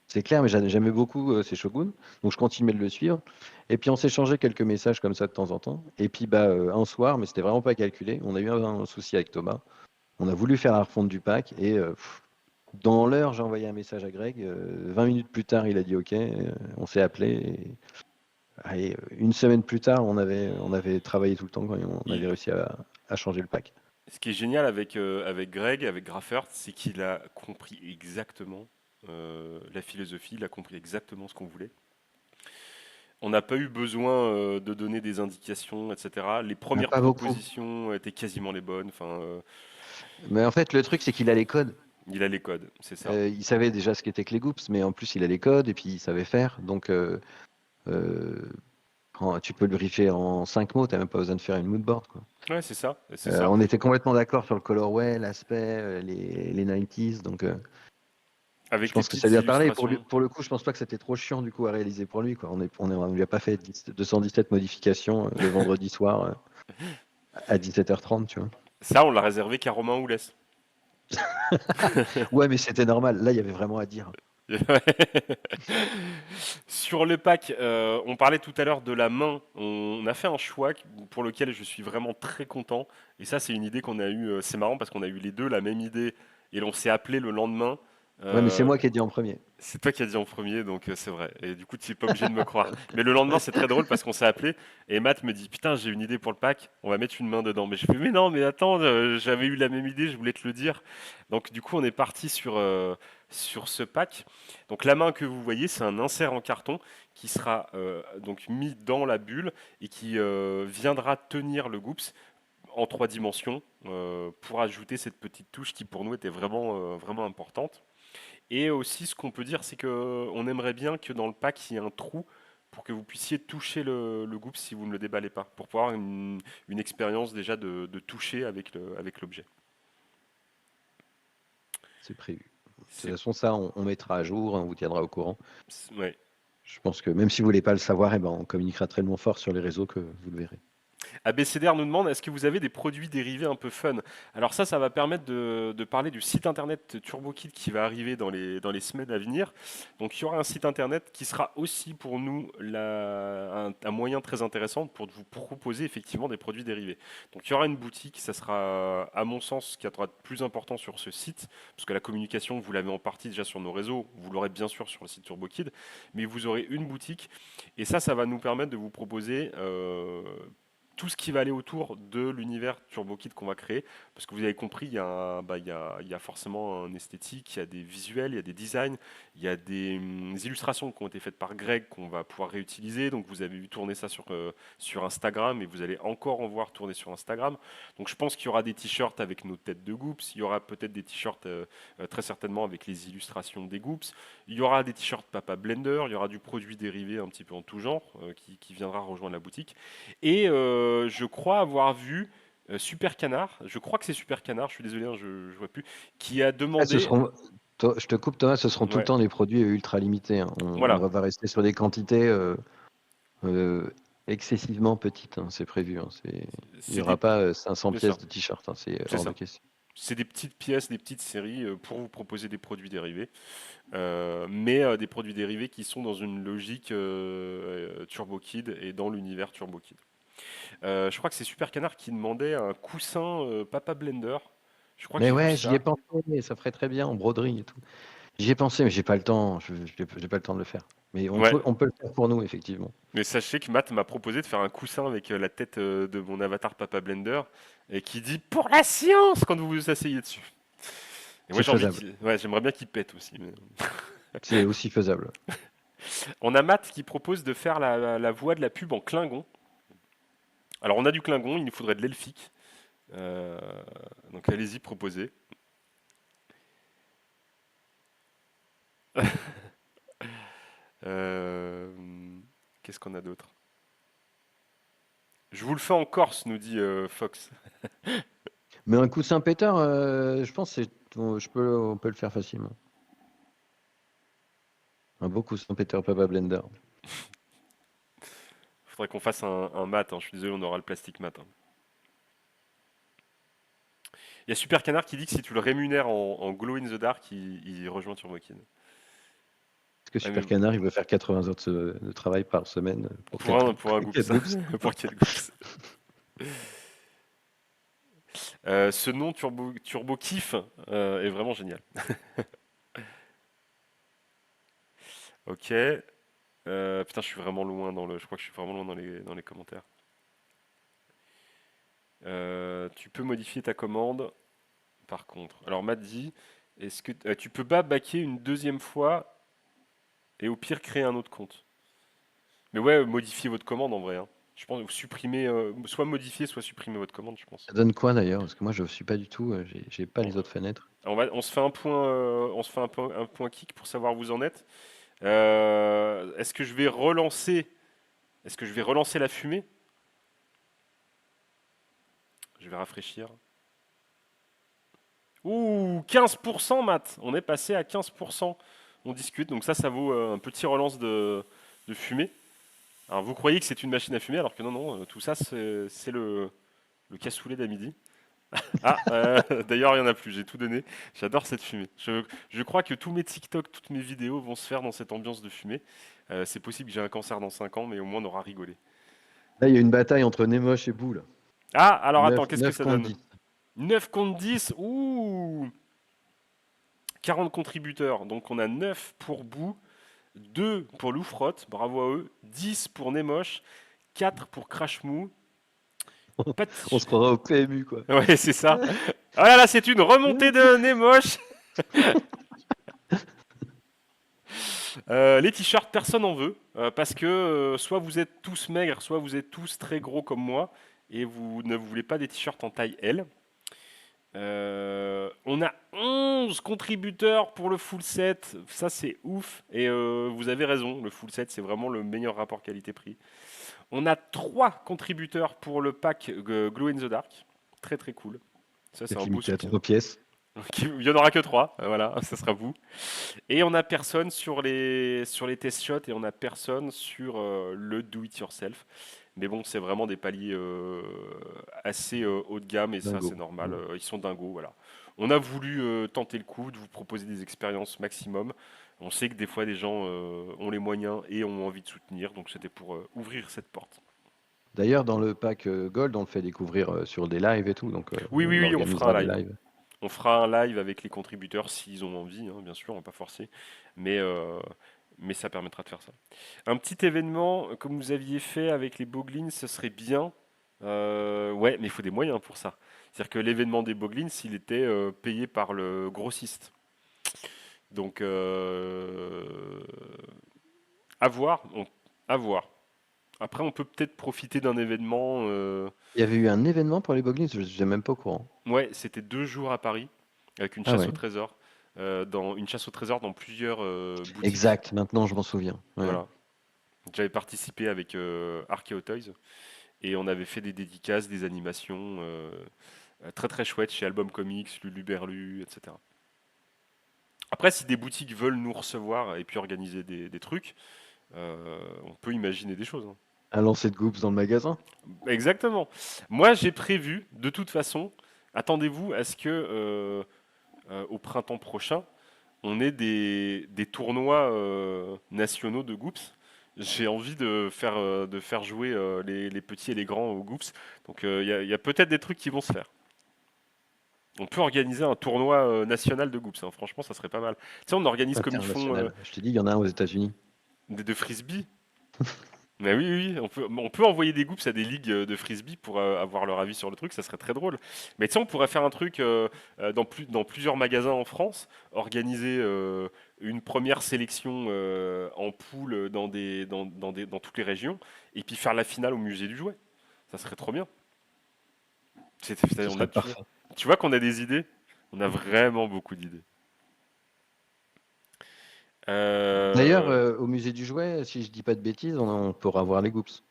C'est clair, mais j'aimais beaucoup ces Shogun, donc je continuais de le suivre. Et puis on s'échangeait quelques messages comme ça de temps en temps. Et puis un soir, mais c'était vraiment pas calculé, on a eu un souci avec Thomas. On a voulu faire la refonte du pack et dans l'heure, j'ai envoyé un message à Greg. 20 minutes plus tard, il a dit OK. On s'est appelé. Allez, une semaine plus tard, on avait travaillé tout le temps quand on Il- avait réussi à changer le pack. Ce qui est génial avec Greg, avec Graffert, c'est qu'il a compris exactement la philosophie, il a compris exactement ce qu'on voulait. On n'a pas eu besoin de donner des indications, etc. Les Ah, premières pas beaucoup. propositions étaient quasiment les bonnes. Enfin, Mais en fait, le truc, c'est qu'il a les codes. il a les codes, c'est ça. Il savait déjà ce qu'était que les goops, mais en plus, il a les codes et puis il savait faire. Donc, euh, tu peux le briefer en 5 mots, tu n'as même pas besoin de faire une moodboard, quoi. Ouais, c'est ça, c'est ça. On était complètement d'accord sur le colorway, l'aspect, les 90s. Donc, je Avec les pense que ça petites lui a parlé. Pour lui, illustrations. pour le coup, je pense pas que c'était trop chiant du coup à réaliser pour lui, quoi. On lui a pas fait 217 modifications le vendredi soir à 17h30, tu vois. Ça, on l'a réservé qu'à Romain Oulès. Ouais, mais c'était normal. Là, il y avait vraiment à dire. Sur le pack, on parlait tout à l'heure de la main. On a fait un choix pour lequel je suis vraiment très content. Et ça, c'est une idée qu'on a eue. C'est marrant parce qu'on a eu les deux la même idée et on s'est appelé le lendemain. Ouais, mais c'est Euh, moi qui ai dit en premier. c'est toi qui as dit en premier, donc c'est vrai. Et du coup, tu n'es pas obligé de me croire. Mais le lendemain, c'est très drôle parce qu'on s'est appelé et Matt me dit putain, j'ai une idée pour le pack. On va mettre une main dedans. Mais je fais mais non, mais attends, j'avais eu la même idée. Je voulais te le dire. Donc du coup, on est parti sur ce pack. Donc la main que vous voyez, c'est un insert en carton qui sera donc mis dans la bulle et qui viendra tenir le Goops en 3 dimensions pour ajouter cette petite touche qui pour nous était vraiment importante. Et aussi, ce qu'on peut dire, c'est que on aimerait bien que dans le pack, il y ait un trou pour que vous puissiez toucher le Goops si vous ne le déballez pas, pour pouvoir avoir une expérience déjà de toucher avec l'objet. C'est prévu. De toute C'est, façon, ça, on mettra à jour, on vous tiendra au courant. ouais. Je pense que même si vous voulez pas le savoir, eh ben, on communiquera tellement fort sur les réseaux que vous le verrez. ABCDR nous demande est-ce que vous avez des produits dérivés un peu fun. Alors ça va permettre de parler du site internet TurboKit qui va arriver dans les semaines à venir. Donc il y aura un site internet qui sera aussi pour nous un moyen très intéressant pour vous proposer effectivement des produits dérivés. Donc il y aura une boutique, ça sera à mon sens ce qui sera plus important sur ce site, parce que la communication vous l'avez en partie déjà sur nos réseaux, vous l'aurez bien sûr sur le site TurboKid, mais vous aurez une boutique et ça va nous permettre de vous proposer tout ce qui va aller autour de l'univers TurboKit qu'on va créer, parce que vous avez compris, il y a forcément un esthétique, il y a des visuels, il y a des designs, il y a des illustrations qui ont été faites par Greg qu'on va pouvoir réutiliser. Donc vous avez vu tourner ça sur Instagram et vous allez encore en voir tourner sur Instagram. Donc je pense qu'il y aura des t-shirts avec nos têtes de Goops, il y aura peut-être des t-shirts très certainement avec les illustrations des Goops, il y aura des t-shirts Papa Blender, il y aura du produit dérivé un petit peu en tout genre qui viendra rejoindre la boutique. Et je crois avoir vu Super Canard, je crois que c'est Super Canard, je suis désolé, hein, je ne vois plus, qui a Ah, demandé. je te coupe Thomas, ce seront tout le Ouais, temps des produits ultra limités, hein. On voilà. va pas rester sur des quantités euh, excessivement petites, hein, c'est prévu, hein. Il n'y C'est aura des, pas 500 c'est ça, pièces de t-shirt, hein, c'est c'est hors de ça. question. C'est des petites pièces, des petites séries pour vous proposer des produits dérivés, mais des produits dérivés qui sont dans une logique TurboKid et dans l'univers TurboKid. Je crois que c'est Super Canard qui demandait un coussin Papa Blender. Je crois que Mais j'ai vu ouais, j'y ai ça. pensé, ça ferait très bien en broderie et tout. J'y ai pensé, mais j'ai pas le temps, j'ai pas le temps de le faire. Mais on Ouais, peut, on peut le faire pour nous, effectivement. mais sachez que Matt m'a proposé de faire un coussin avec la tête de mon avatar Papa Blender et qui dit pour la science quand vous vous asseyez dessus. Et moi C'est j'ai envie faisable. qu'il, ouais, j'aimerais bien qu'il pète aussi. C'est aussi faisable. On a Matt qui propose de faire la voix de la pub en Klingon. Alors on a du Klingon, il nous faudrait de l'elfique. Euh, donc allez-y, proposez. Euh, Qu'est-ce qu'on a d'autre? Je vous le fais en Corse, nous dit Fox. Mais un coussin pétard, je pense que on peut le faire facilement. Un beau coussin pétard Papa Blender. Faudrait qu'on fasse un mat, hein. Je suis désolé, on aura le plastique mat, hein. Il y a Super Canard qui dit que si tu le rémunères en glow in the dark, il rejoint TurboKid. Est-ce que Ah, Super Canard, il veut faire 80 heures de travail par semaine pour pour un Goops. 4 Goops? Pour 4 Goops. Ce nom Turbo Kiff est vraiment génial. Ok. Putain, je suis vraiment loin je crois que je suis vraiment loin dans les commentaires. Tu peux modifier ta commande, par contre. Alors, Matt dit, est-ce que tu peux pas backer une deuxième fois et au pire créer un autre compte? Mais ouais, modifier votre commande en vrai, hein. Je pense que supprimer, soit modifier, soit supprimer votre commande, je pense. Ça donne quoi d'ailleurs? Parce que moi, je suis pas du tout, j'ai pas On, les autres fenêtres. on se fait un point, un point kick pour savoir où vous en êtes. Est-ce que je vais relancer, est-ce que je vais relancer la fumée? Je vais rafraîchir. Ouh, 15%, Matt. On est passé à 15%. On discute, donc ça vaut un petit relance de fumée. Alors vous croyez que c'est une machine à fumer, alors que non, non, tout ça c'est le cassoulet d'Amidi. Ah, d'ailleurs il n'y en a plus, j'ai tout donné. J'adore cette fumée. Je crois que tous mes TikTok, toutes mes vidéos vont se faire dans cette ambiance de fumée. C'est possible que j'ai un cancer dans 5 ans, mais au moins on aura rigolé. Là, il y a une bataille entre Nemoche et Boo, là. Ah, alors attends, qu'est-ce que 9 ça contre donne? 10. 9 contre 10, ouh, 40 contributeurs, donc on a 9 pour Bou, 2 pour Loufrotte, bravo à eux, 10 pour Nemoche, 4 pour Crashmou. Pas de On se croirait au PMU, quoi. Ouais, c'est ça. Ah là là, c'est une remontée de Nemoche. Les t-shirts, personne n'en veut, parce que soit vous êtes tous maigres, soit vous êtes tous très gros comme moi, et vous ne voulez pas des t-shirts en taille L. On a 11 contributeurs pour le full set, ça c'est ouf, et vous avez raison, le full set c'est vraiment le meilleur rapport qualité-prix. On a 3 contributeurs pour le pack Glow in the Dark, très très cool. Ça c'est C'est un beau limité à soutien. 3 pièces. Il n'y en aura que 3, voilà, ça sera vous. Et on a personne sur les test shots et on a personne sur le do it yourself. Mais bon, c'est vraiment des paliers assez haut de gamme et ça, Dingo. c'est normal. Ils sont dingos, voilà. On a voulu tenter le coup de vous proposer des expériences maximum. On sait que des fois, des gens ont les moyens et ont envie de soutenir, donc c'était pour ouvrir cette porte. D'ailleurs, dans le pack Gold, on le fait découvrir sur des lives et tout, donc Oui, oui, on oui, on fera organisera un des live. lives. On fera un live avec les contributeurs s'ils ont envie, hein, bien sûr, on va pas forcer. Mais, euh, mais ça permettra de faire ça. Un petit événement comme vous aviez fait avec les Boglins, ce serait bien. Ouais, mais il faut des moyens pour ça. C'est-à-dire que l'événement des Boglins, il était payé par le grossiste. Donc, à voir. À voir. Après, on peut peut-être profiter d'un événement. Il y avait eu un événement pour les Boglins, je n'étais même pas au courant. Ouais, c'était 2 jours à Paris, avec une Ah chasse ouais. au trésor. Une chasse au trésor dans plusieurs boutiques. Exact, maintenant je m'en souviens. Ouais. Voilà. J'avais participé avec Arkeo Toys et on avait fait des dédicaces, des animations très très chouettes chez Album Comics, Lulu Berlu, etc. Après, si des boutiques veulent nous recevoir et puis organiser des trucs, on peut imaginer des choses, hein. Un lancer de Goops dans le magasin. Exactement. Moi, j'ai prévu, de toute façon, attendez-vous à ce que au printemps prochain, on ait des tournois nationaux de Goops. J'ai envie de faire jouer les petits et les grands au Goops. Donc il y a peut-être des trucs qui vont se faire. On peut organiser un tournoi national de Goops, hein. Franchement, ça serait pas mal. Tu sais, on organise comme ils font International. Je te dis, il y en a un aux États-Unis. de frisbee. Mais oui, oui, oui, on peut envoyer des Goops à des ligues de frisbee pour avoir leur avis sur le truc, ça serait très drôle. Mais tu sais, on pourrait faire un truc dans plusieurs magasins en France, organiser une première sélection en poule dans toutes les régions, et puis faire la finale au musée du jouet. Ça serait trop bien. Ce serait parfait. Tu vois qu'on a des idées? On a vraiment beaucoup d'idées. D'ailleurs, Euh, au musée du jouet, si je dis pas de bêtises, on pourra voir les Goops.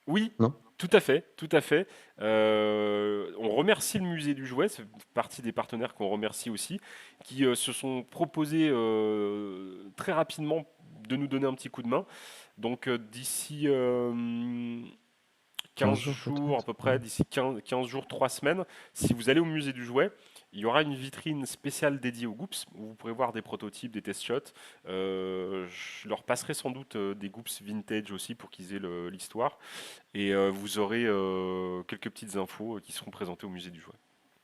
Oui, Non? tout à fait, tout à fait. On remercie le musée du jouet, c'est partie des partenaires qu'on remercie aussi, qui se sont proposés très rapidement de nous donner un petit coup de main. Donc d'ici 15 15 jours jours à peut-être? peu près, d'ici 15 jours, 3 semaines, si vous allez au musée du jouet, il y aura une vitrine spéciale dédiée aux Goops où vous pourrez voir des prototypes, des test shots. Je leur passerai sans doute des Goops vintage aussi pour qu'ils aient l'histoire. Et vous aurez quelques petites infos qui seront présentées au musée du jouet.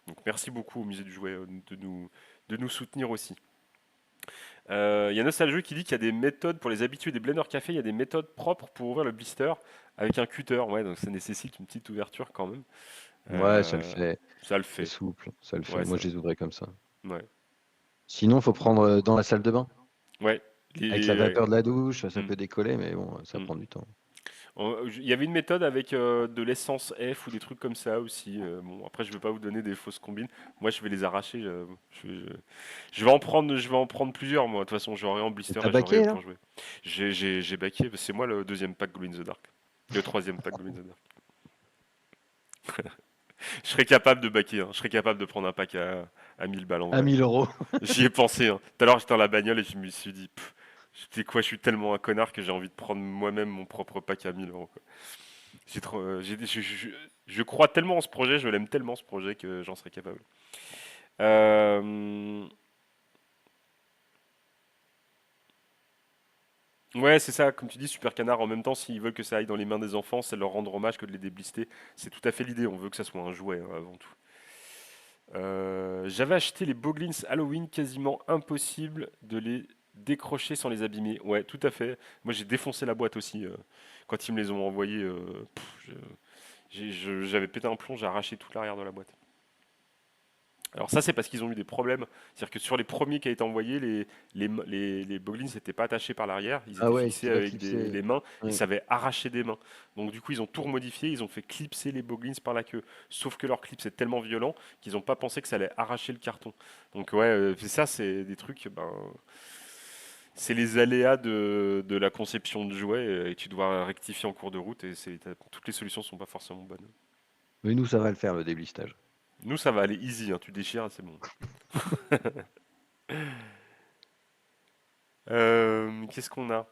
Donc merci beaucoup au musée du jouet de nous soutenir aussi. Il y a Nostalgie qui dit qu'il y a des méthodes pour les habitués des blenders café, il y a des méthodes propres pour ouvrir le blister avec un cutter. Ouais, donc ça nécessite une petite ouverture quand même. Ouais, ça le Euh, fait. Ça le C'est fait. souple, ça le fait. Ouais, Moi, ça. je les ouvrais comme ça. Ouais. Sinon, faut prendre dans la salle de bain. Ouais. Avec la vapeur de la douche, ça Hmm, peut décoller, mais bon, ça hmm. prend du temps. Il y avait une méthode avec de l'essence F ou des trucs comme ça aussi. Bon, après, je vais pas vous donner des fausses combines. Moi, je vais les arracher. Je vais en prendre plusieurs. Moi, de toute façon, j'aurai en Et blister t'as et j'aurai baqué, là? pour jouer. J'ai baqué. C'est moi le deuxième pack Glow in the Dark. Le troisième pack Glow in the Dark. Je serais capable de baquer. Hein. Je serais capable de prendre un pack à 1000 balles en À vrai. 1000 euros. J'y ai pensé. Hein. Tout à l'heure, j'étais dans la bagnole et je me suis dit, c'est quoi, je suis tellement un connard que j'ai envie de prendre moi-même mon propre pack à 1000 euros. Quoi. J'ai trop, je crois tellement en ce projet, je l'aime tellement ce projet que j'en serais capable. Euh, Ouais, c'est ça, comme tu dis, Super Canard, en même temps, s'ils veulent que ça aille dans les mains des enfants, c'est leur rendre hommage que de les déblister. C'est tout à fait l'idée, on veut que ça soit un jouet hein, avant tout. J'avais acheté les Boglins Halloween, quasiment impossible de les décrocher sans les abîmer. Ouais, tout à fait. Moi, j'ai défoncé la boîte aussi. Quand ils me les ont envoyés, j'avais pété un plomb, j'ai arraché toute l'arrière de la boîte. Alors ça, c'est parce qu'ils ont eu des problèmes. C'est-à-dire que sur les premiers qui a été envoyés, les boglins n'étaient pas attachés par l'arrière, ils Ah étaient ouais, fixés c'était pas avec clipsé. les mains, et Ouais. ça avait arraché des mains. Donc du coup, ils ont tout remodifié, ils ont fait clipser les boglins par la queue. Sauf que leur clip, c'est tellement violent qu'ils n'ont pas pensé que ça allait arracher le carton. Donc ouais, ça, c'est des trucs, ben, c'est les aléas de la conception de jouets, et tu dois rectifier en cours de route, et toutes les solutions sont pas forcément bonnes. Mais nous, ça va le faire, le déblistage. Nous, ça va aller easy, hein, tu déchires, c'est bon. Qu'est-ce qu'on a?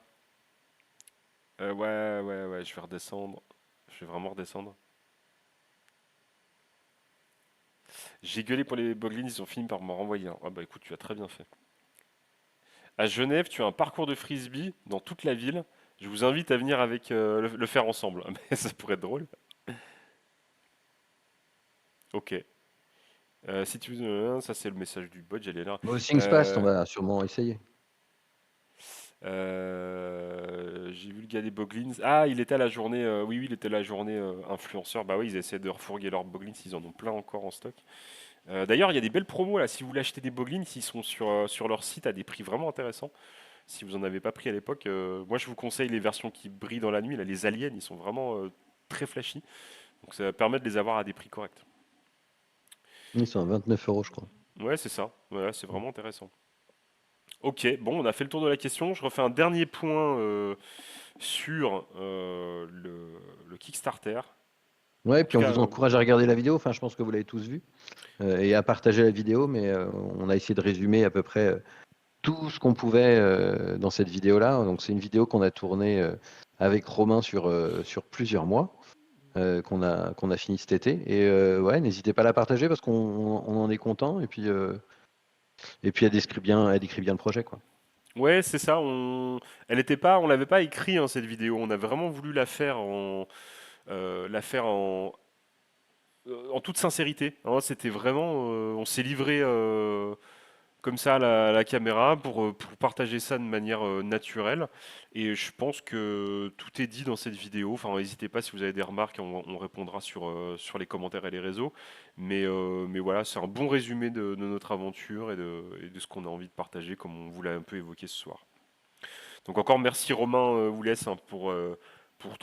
Ouais, je vais redescendre. Je vais vraiment redescendre. J'ai gueulé pour les Boglins, ils ont fini par me renvoyer un. Ah bah écoute, tu as très bien fait. À Genève, tu as un parcours de frisbee dans toute la ville. Je vous invite à venir avec le faire ensemble. Mais ça pourrait être drôle. Ok. Si tu veux, ça c'est le message du bot, j'allais là. Bon, au Things Past, on Euh, va sûrement essayer. j'ai vu le gars des Boglins. Ah, il était à la journée. Oui, il était à la journée influenceur. Bah oui, ils essaient de refourguer leurs Boglins. Ils en ont plein encore en stock. D'ailleurs, il y a des belles promos là. Si vous voulez acheter des Boglins, ils sont sur leur site à des prix vraiment intéressants. Si vous en avez pas pris à l'époque, moi je vous conseille les versions qui brillent dans la nuit. Là, les aliens, ils sont vraiment très flashy. Donc ça va permettre de les avoir à des prix corrects. Ils sont à 29 euros, je crois. Ouais, c'est ça. Voilà, c'est vraiment intéressant. Ok, bon, on a fait le tour de la question. Je refais un dernier point sur le Kickstarter. Ouais, En tout puis on cas, vous encourage à regarder la vidéo. Enfin, je pense que vous l'avez tous vue. Et à partager la vidéo, mais on a essayé de résumer à peu près tout ce qu'on pouvait dans cette vidéo-là. Donc, c'est une vidéo qu'on a tournée avec Romain sur plusieurs mois, qu'on a fini cet été. Et ouais, n'hésitez pas à la partager parce qu'on en est content. Et puis, elle décrit bien le projet, quoi. ouais, c'est ça. Elle était pas, on l'avait pas écrit hein, cette vidéo. On a vraiment voulu la faire en toute sincérité. Hein. C'était vraiment, on s'est livré comme ça à la caméra pour partager ça de manière naturelle. Et je pense que tout est dit dans cette vidéo. Enfin, n'hésitez pas si vous avez des remarques, on répondra sur les commentaires et les réseaux. Mais voilà, c'est un bon résumé de notre aventure et de ce qu'on a envie de partager, comme on vous l'a un peu évoqué ce soir. Donc encore merci Romain Woulès hein, pour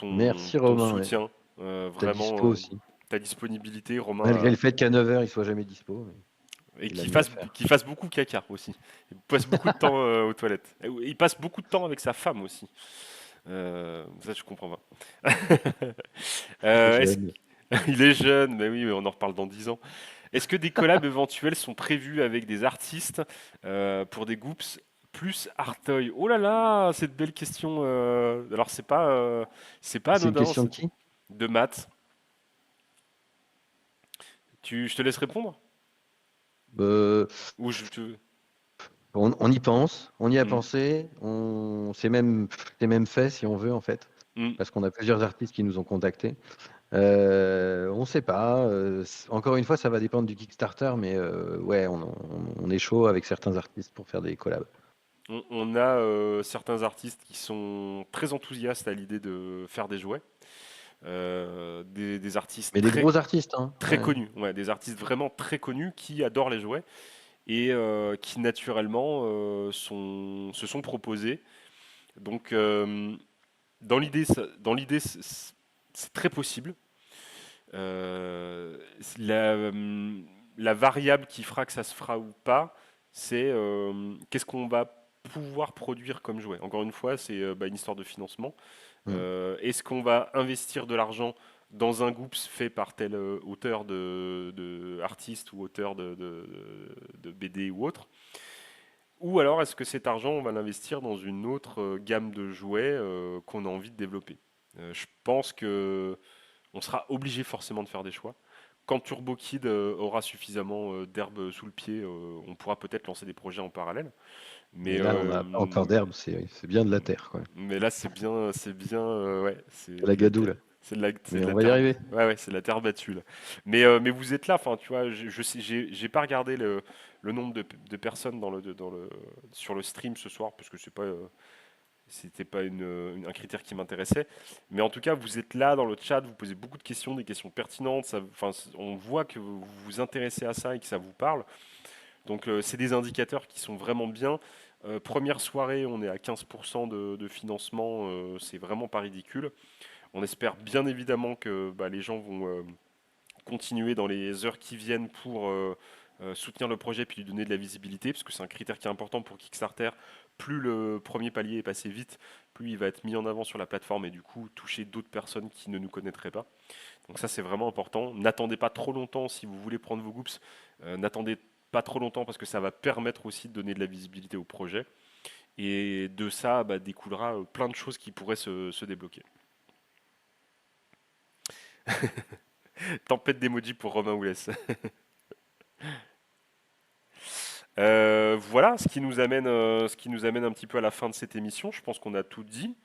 Merci ton Romain, ouais. soutien. Ta dispo Vraiment, aussi. ta disponibilité, Malgré Romain. le fait qu'à 9 h il soit jamais dispo, mais Et il a mieux à faire. qu'il fasse beaucoup caca aussi. Il passe beaucoup de temps aux toilettes. Et il passe beaucoup de temps avec sa femme aussi. Ça, je comprends pas. Il est Euh, est-ce jeune. il est jeune, mais oui, mais on en reparle dans 10 ans. Est-ce que des collabs éventuels sont prévus avec des artistes pour des groups plus Artoy? Oh là là, cette belle question. Alors c'est pas C'est une anodin, question de qui? de maths. Je te laisse répondre. Euh, Ou je te... on y pense, on y a Hmm. pensé, c'est même fait si on veut en fait, Hmm. parce qu'on a plusieurs artistes qui nous ont contactés. On ne sait pas. Encore une fois, ça va dépendre du Kickstarter, mais ouais, on est chaud avec certains artistes pour faire des collabs. On a certains artistes qui sont très enthousiastes à l'idée de faire des jouets. Des artistes Mais des gros artistes, hein. très Ouais. connus, ouais, des artistes vraiment très connus qui adorent les jouets et qui naturellement se sont proposés. Donc dans l'idée, c'est très possible. Euh, la variable qui fera que ça se fera ou pas, c'est qu'est-ce qu'on va pouvoir produire comme jouet. Encore une fois, c'est une histoire de financement. Mm. Est-ce qu'on va investir de l'argent dans un Goops fait par tel auteur artiste ou auteur de BD ou autre? Ou alors est-ce que cet argent, on va l'investir dans une autre gamme de jouets qu'on a envie de développer? Je pense que on sera obligé forcément de faire des choix. Quand Turbo Kid aura suffisamment d'herbe sous le pied, on pourra peut-être lancer des projets en parallèle. Mais Mais, là, on n'a pas encore d'herbe, c'est bien de la terre, quoi. mais là, c'est bien, ouais, c'est C'est la de la gadoue, terre. là. C'est Mais de on la va y terre. arriver. Ouais, ouais, c'est de la terre battue là. Mais vous êtes là, enfin, tu vois, je sais, j'ai pas regardé le nombre de personnes sur le stream ce soir parce que c'était pas un critère qui m'intéressait. Mais en tout cas, vous êtes là dans le chat, vous posez beaucoup de questions, des questions pertinentes. Enfin, on voit que vous vous intéressez à ça et que ça vous parle. Donc, c'est des indicateurs qui sont vraiment bien. Première soirée, on est à 15% de financement. C'est vraiment pas ridicule. On espère bien évidemment que les gens vont continuer dans les heures qui viennent pour soutenir le projet puis lui donner de la visibilité, parce que c'est un critère qui est important pour Kickstarter. Plus le premier palier est passé vite, plus il va être mis en avant sur la plateforme et du coup toucher d'autres personnes qui ne nous connaîtraient pas. Donc ça c'est vraiment important. N'attendez pas trop longtemps si vous voulez prendre vos goops. N'attendez pas trop longtemps parce que ça va permettre aussi de donner de la visibilité au projet. Et de ça découlera plein de choses qui pourraient se débloquer. Tempête d'emoji pour Romain Oulès. Voilà ce qui nous amène un petit peu à la fin de cette émission. Je pense qu'on a tout dit.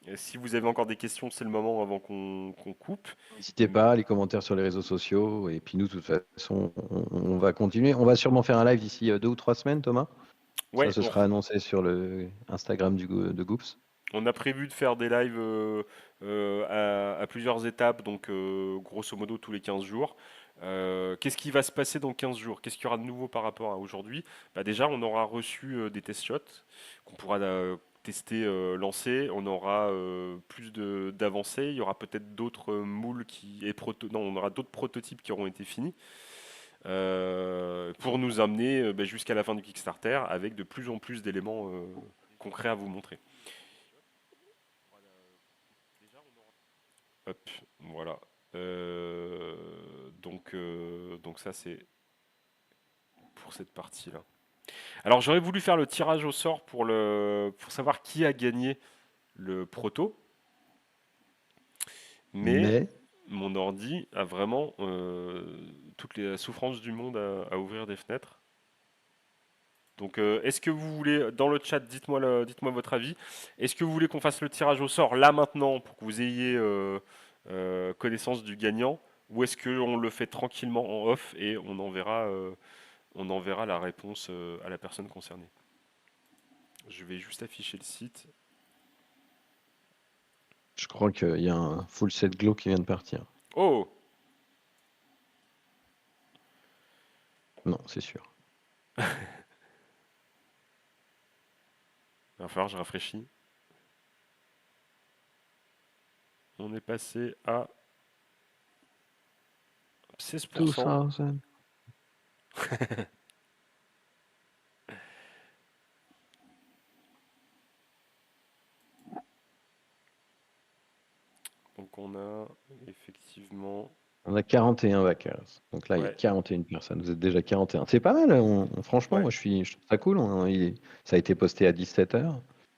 Et si vous avez encore des questions, c'est le moment avant qu'on coupe. N'hésitez pas, les commentaires sur les réseaux sociaux. Et puis nous, de toute façon, on va continuer. On va sûrement faire un live d'ici 2 ou 3 semaines, Thomas. Ça, Ouais, ce sera annoncé sur le Instagram de Goops. on a prévu de faire des lives à plusieurs étapes, donc grosso modo tous les 15 jours. Qu'est-ce qui va se passer dans 15 jours? Qu'est-ce qu'il y aura de nouveau par rapport à aujourd'hui? Déjà, on aura reçu des test shots qu'on pourra tester, lancer. On aura plus d'avancées. Il y aura peut-être d'autres moules non, on aura d'autres prototypes qui auront été finis pour nous amener jusqu'à la fin du Kickstarter avec de plus en plus d'éléments concrets à vous montrer. Hop, voilà. Donc ça c'est pour cette partie-là. Alors j'aurais voulu faire le tirage au sort pour savoir qui a gagné le proto, mais Mais mon ordi a vraiment toutes les souffrances du monde à ouvrir des fenêtres. Donc est-ce que vous voulez, dans le chat, dites-moi votre avis, est-ce que vous voulez qu'on fasse le tirage au sort là maintenant pour que vous ayez connaissance du gagnant, ou est-ce qu'on le fait tranquillement en off et on enverra la réponse à la personne concernée? Je vais juste afficher le site. je crois qu'il y a un full set glow qui vient de partir. Oh! Non, c'est sûr. Il va falloir que je rafraîchis. On est passé à 16%. 2000. Donc on a effectivement... On a 41 backers. Donc là, il y a Ouais, 41 personnes. Vous êtes déjà 41. C'est pas mal. Franchement, ouais, moi, je trouve ça cool. Ça a été posté à 17h.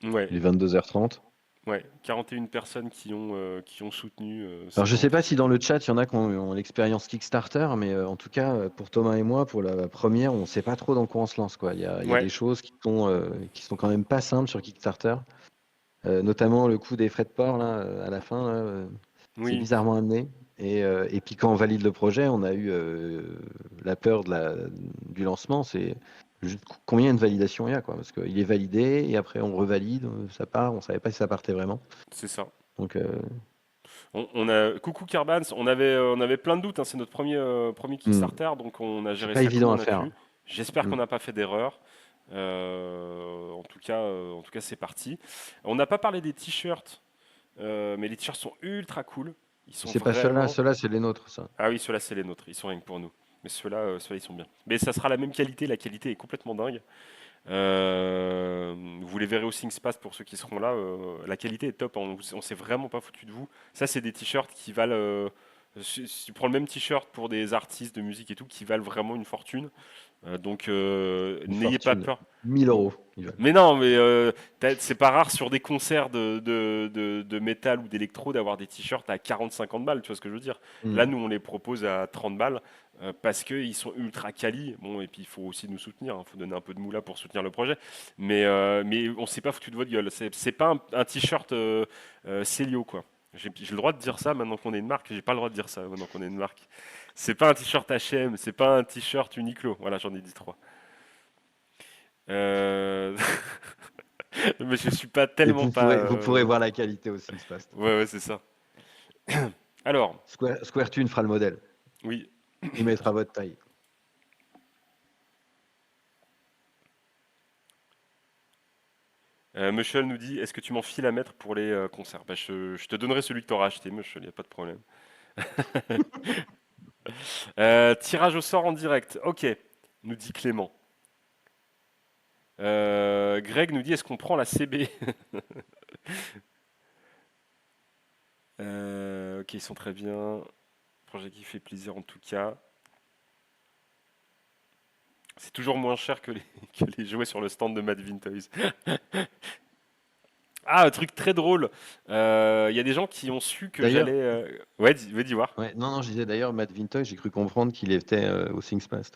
ouais. Il est 22h30. Ouais, 41 personnes qui ont soutenu Alors, je cette sais pas si entreprise. dans le chat, il y en a qui ont l'expérience Kickstarter, mais en tout cas, pour Thomas et moi, pour la première, on sait pas trop dans quoi on se lance, quoi. Il y a Ouais, des choses qui sont quand même pas simples sur Kickstarter, notamment le coût des frais de port, là, à la fin, là, c'est oui, bizarrement amené. Et puis quand on valide le projet, on a eu la peur du lancement, c'est juste combien de validation il y a, quoi. Parce qu'il est validé et après on revalide, ça part, on savait pas si ça partait vraiment. c'est ça. Donc On a coucou Carbans, on avait plein de doutes, hein, c'est notre premier hmm, Kickstarter, donc on a c'est géré pas ça comme évident on à a faire. pu. J'espère Hmm. qu'on n'a pas fait d'erreur. En tout cas, c'est parti. On n'a pas parlé des t-shirts, mais les t-shirts sont ultra cool. Ils sont C'est pas ceux-là, vraiment. ceux-là c'est les nôtres, ça. Ah oui, ceux-là c'est les nôtres, ils sont rien que pour nous. Mais ceux-là, ils sont bien. Mais ça sera la même qualité, la qualité est complètement dingue. Vous les verrez au SingSpace pour ceux qui seront là. La qualité est top, on s'est vraiment pas foutu de vous. Ça, c'est des t-shirts qui valent. Si tu prends le même t-shirt pour des artistes de musique et tout, qui valent vraiment une fortune. Donc, Une n'ayez pas fortune. peur. 1000 euros, ils veulent. Mais non, mais c'est pas rare sur des concerts de métal ou d'électro d'avoir des t-shirts à 40-50 balles, tu vois ce que je veux dire. Là, Hmm. nous, on les propose à 30 balles parce qu'ils sont ultra quali. Bon, et puis il faut aussi nous soutenir, il faut donner un peu de moula pour soutenir le projet. Mais on s'est pas foutu de votre gueule. C'est pas un t-shirt Célio, quoi. J'ai le droit de dire ça maintenant qu'on est une marque, j'ai pas le droit de dire ça maintenant qu'on est une marque. C'est pas un t-shirt H&M, c'est pas un t-shirt Uniqlo. Voilà, j'en ai dit trois. Euh... Mais je suis pas Et tellement pas. vous pourrez voir la qualité au SingSpace. Ouais, ouais, c'est ça. Alors, SquareTune fera le modèle. oui. Il mettra votre taille. Mushel nous dit, est-ce que tu m'en files à mettre pour les concerts? Bah, je te donnerai celui que tu auras acheté, Mushel, il n'y a pas de problème. Tirage au sort en direct. Ok, nous dit Clément. Greg nous dit, est-ce qu'on prend la CB? Ok, ils sont très bien. Projet qui fait plaisir en tout cas. C'est toujours moins cher que que les jouets sur le stand de Mad Vintoys. Ah, un truc très drôle. Il y a des gens qui ont su que j'allais. D'ailleurs, Ouais, ouais, dis voir. ouais, non, je disais d'ailleurs, Matt Vintoy, j'ai cru comprendre qu'il était au SingSpace.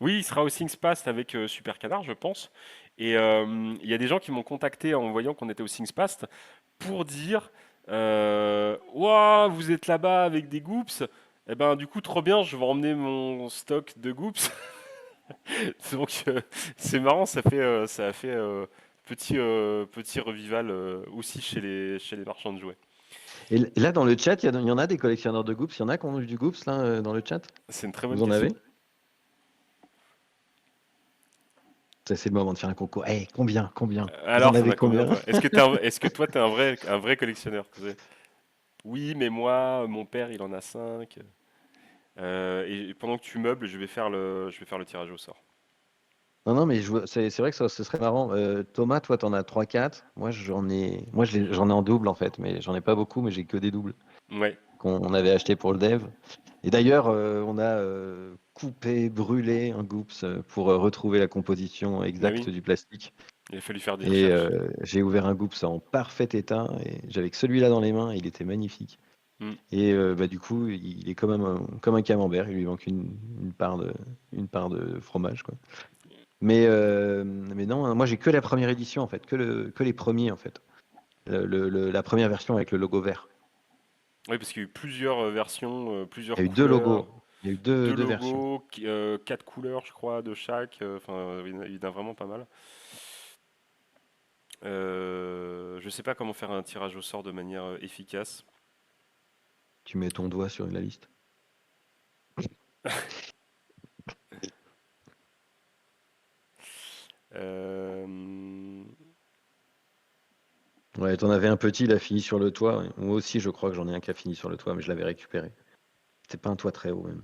Oui, il sera au SingSpace avec Super Canard, je pense. Et il y a des gens qui m'ont contacté en voyant qu'on était au SingSpace pour dire Ouah, vous êtes là-bas avec des Goops. Eh ben, du coup, trop bien, je vais emmener mon stock de Goops. Donc, c'est marrant, ça a fait petit revival aussi chez les marchands de jouets. Et là, dans le chat, il y en a des collectionneurs de Goops. Il y en a qui ont eu du Goops là, dans le chat. C'est une très bonne Vous en avez? question. Ça, c'est le moment de faire un concours. Eh, combien? Combien? Vous en Alors, t'en avez as combien, combien? toi? Est-ce que toi, t'es un vrai collectionneur? Tu sais. Oui, mais moi, mon père, il en a 5. Et pendant que tu meubles, je vais faire le tirage au sort. Non, non, mais c'est vrai que ce serait marrant. Thomas, toi, t'en as 3, 4. J'en ai en double en fait, mais j'en ai pas beaucoup, mais j'ai que des doubles Ouais, qu'on avait acheté pour le dev. Et d'ailleurs, on a coupé, brûlé un Goops pour retrouver la composition mais exacte oui, du plastique. il a fallu faire des Et recherches. j'ai ouvert un Goops en parfait état et j'avais que celui-là dans les mains, il était magnifique. Hmm. Et bah, du coup, il est comme un camembert, il lui manque une part de fromage, quoi. Mais non, hein, moi j'ai que la première édition en fait, que les premiers en fait. La première version avec le logo vert. Oui, parce qu'il y a eu plusieurs versions, Il plusieurs y a eu deux couleurs, logos. Il y a eu deux deux versions. logos, quatre couleurs, je crois, de chaque. Enfin, il y en a vraiment pas mal. Je sais pas comment faire un tirage au sort de manière efficace. Tu mets ton doigt sur la liste. Euh, Ouais, t'en avais un petit, il a fini sur le toit. Ouais. Moi aussi, je crois que j'en ai un qui a fini sur le toit, mais je l'avais récupéré. C'était pas un toit très haut même.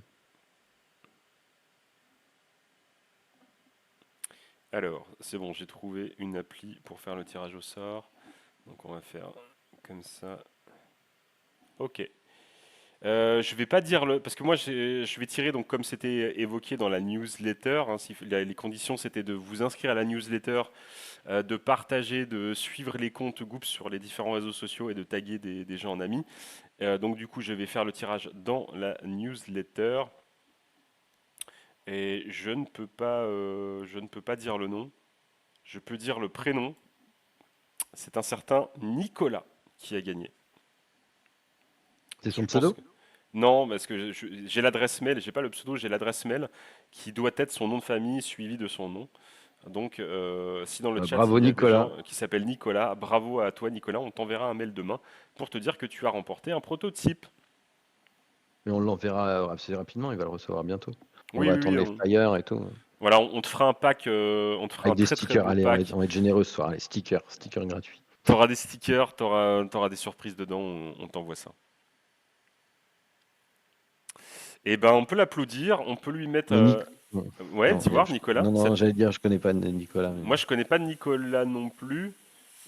Alors, c'est bon, j'ai trouvé une appli pour faire le tirage au sort. Donc on va faire comme ça. Ok. Je vais pas dire parce que moi je vais tirer donc comme c'était évoqué dans la newsletter, hein, les conditions c'était de vous inscrire à la newsletter, de partager, de suivre les comptes Goops sur les différents réseaux sociaux et de taguer des gens en amis. Donc du coup je vais faire le tirage dans la newsletter et je ne peux pas dire le nom. Je peux dire le prénom. C'est un certain Nicolas qui a gagné. C'est Je son pense pseudo? que... Non, parce que j'ai l'adresse mail, j'ai pas le pseudo, j'ai l'adresse mail qui doit être son nom de famille suivi de son nom. Donc, si dans le chat Bravo il y a des Nicolas. gens qui s'appellent Nicolas, bravo à toi Nicolas, on t'enverra un mail demain pour te dire que tu as remporté un prototype. Et on l'enverra assez rapidement, il va le recevoir bientôt. On Oui, va oui, attendre oui. les flyers et tout. Voilà, on te fera un pack, on te fera un Avec des très très stickers. beau Allez, pack. on va être généreux ce soir. Allez, stickers gratuits. T'auras des stickers, t'auras des surprises dedans, on t'envoie ça. Et ben, on peut l'applaudir, on peut lui mettre. Mais non, Ouais, non, dis voir, Nicolas. non, non, j'allais dire, je connais pas Nicolas. Mais... Moi, je connais pas Nicolas non plus.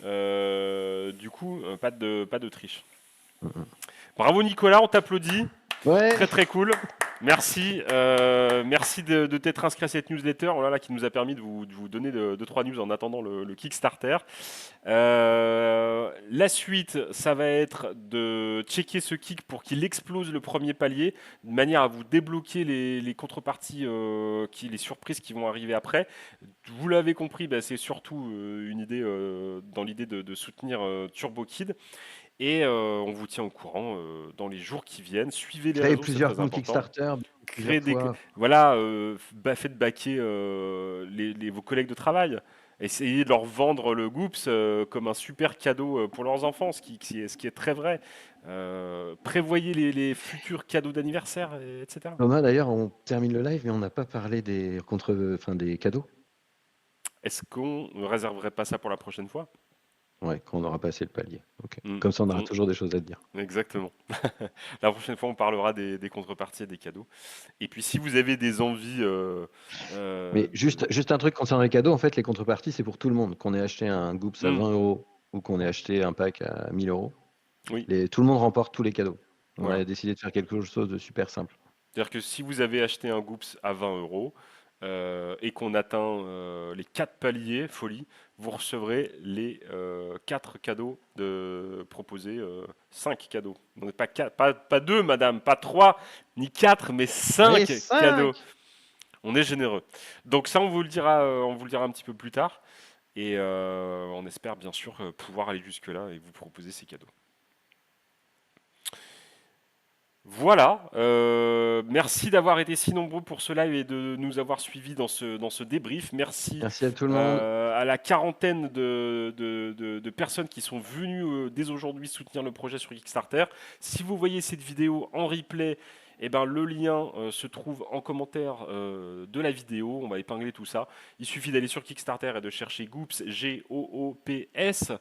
Du coup, pas de triche. Bravo Nicolas, on t'applaudit. Ouais. Très très cool. Merci, merci de t'être inscrit à cette newsletter voilà, qui nous a permis de vous donner 2-3 news en attendant le Kickstarter. La suite, ça va être de checker ce kick pour qu'il explose le premier palier, de manière à vous débloquer les contreparties, les surprises qui vont arriver après. Vous l'avez compris, bah, c'est surtout une idée dans l'idée de soutenir Turbo Kid. Et on vous tient au courant dans les jours qui viennent. Suivez les Créer réseaux, c'est plusieurs très comptes important. Kickstarter Créez plusieurs des, fois. voilà, faites backer vos collègues de travail. Essayez de leur vendre le Goops comme un super cadeau pour leurs enfants, ce qui est très vrai. Prévoyez les futurs cadeaux d'anniversaire, etc. Thomas, d'ailleurs, on termine le live, mais on n'a pas parlé des cadeaux. Est-ce qu'on ne réserverait pas ça pour la prochaine fois? Ouais, quand on aura passé le palier. Ok. Mm. Comme ça, on aura toujours des choses à te dire. Exactement. La prochaine fois, on parlera des contreparties et des cadeaux. Et puis, si vous avez des envies, Mais juste un truc concernant les cadeaux, en fait, les contreparties, c'est pour tout le monde. Qu'on ait acheté un Goops à 20 euros ou qu'on ait acheté un pack à 1000 euros, oui, tout le monde remporte tous les cadeaux. On voilà. a décidé de faire quelque chose de super simple. C'est-à-dire que si vous avez acheté un Goops à 20 euros et qu'on atteint les 4 paliers, folie, vous recevrez les 4 cadeaux proposés, 5 cadeaux. Donc pas 2, madame, pas 3, ni 4, mais 5 Les cadeaux. 5! On est généreux. Donc ça, on vous le dira un petit peu plus tard. Et on espère bien sûr pouvoir aller jusque-là et vous proposer ces cadeaux. Voilà, merci d'avoir été si nombreux pour ce live et de nous avoir suivis dans ce débrief. Merci Merci à tout le monde. à la quarantaine de personnes qui sont venues dès aujourd'hui soutenir le projet sur Kickstarter. Si vous voyez cette vidéo en replay, eh ben, le lien se trouve en commentaire de la vidéo. On va épingler tout ça. Il suffit d'aller sur Kickstarter et de chercher Goops, Goops,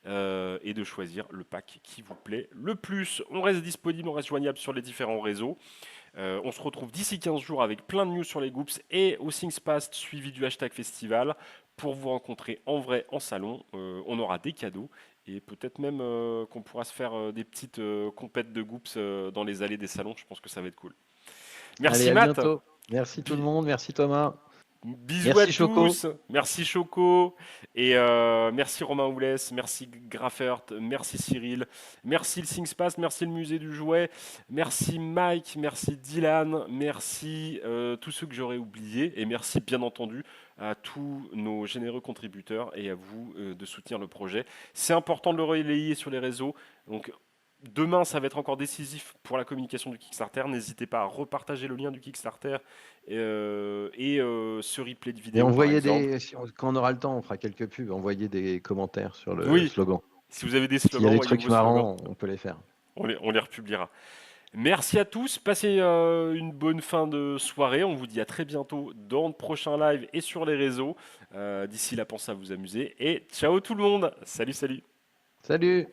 et de choisir le pack qui vous plaît le plus. On reste disponible, on reste joignable sur les différents réseaux. On se retrouve d'ici 15 jours avec plein de news sur les Goops et au Thingspast suivi du hashtag festival pour vous rencontrer en vrai en salon. On aura des cadeaux et peut-être même qu'on pourra se faire des petites compètes de Goops dans les allées des salons. Je pense que ça va être cool. Allez, Merci à Matt. bientôt. Merci tout le monde. Merci Thomas. Bisous à Merci Choco. tous, merci Choco, et merci Romain Oulès, merci Graffert, merci Cyril, merci le Thingspace, merci le musée du jouet, merci Mike, merci Dylan, merci tous ceux que j'aurais oubliés, et merci bien entendu à tous nos généreux contributeurs et à vous de soutenir le projet. C'est important de le relayer sur les réseaux, donc demain, ça va être encore décisif pour la communication du Kickstarter. N'hésitez pas à repartager le lien du Kickstarter ce replay de Et vidéo, par envoyez exemple. quand on aura le temps, on fera quelques pubs. Envoyez des commentaires sur le Oui, slogan. si vous avez des S'il y a slogans, des envoyez trucs vos slogans. marrants, on peut les faire. On les republiera. Merci à tous. Passez une bonne fin de soirée. On vous dit à très bientôt dans le prochain live et sur les réseaux. D'ici là, pensez à vous amuser. Et ciao tout le monde. Salut, salut. Salut!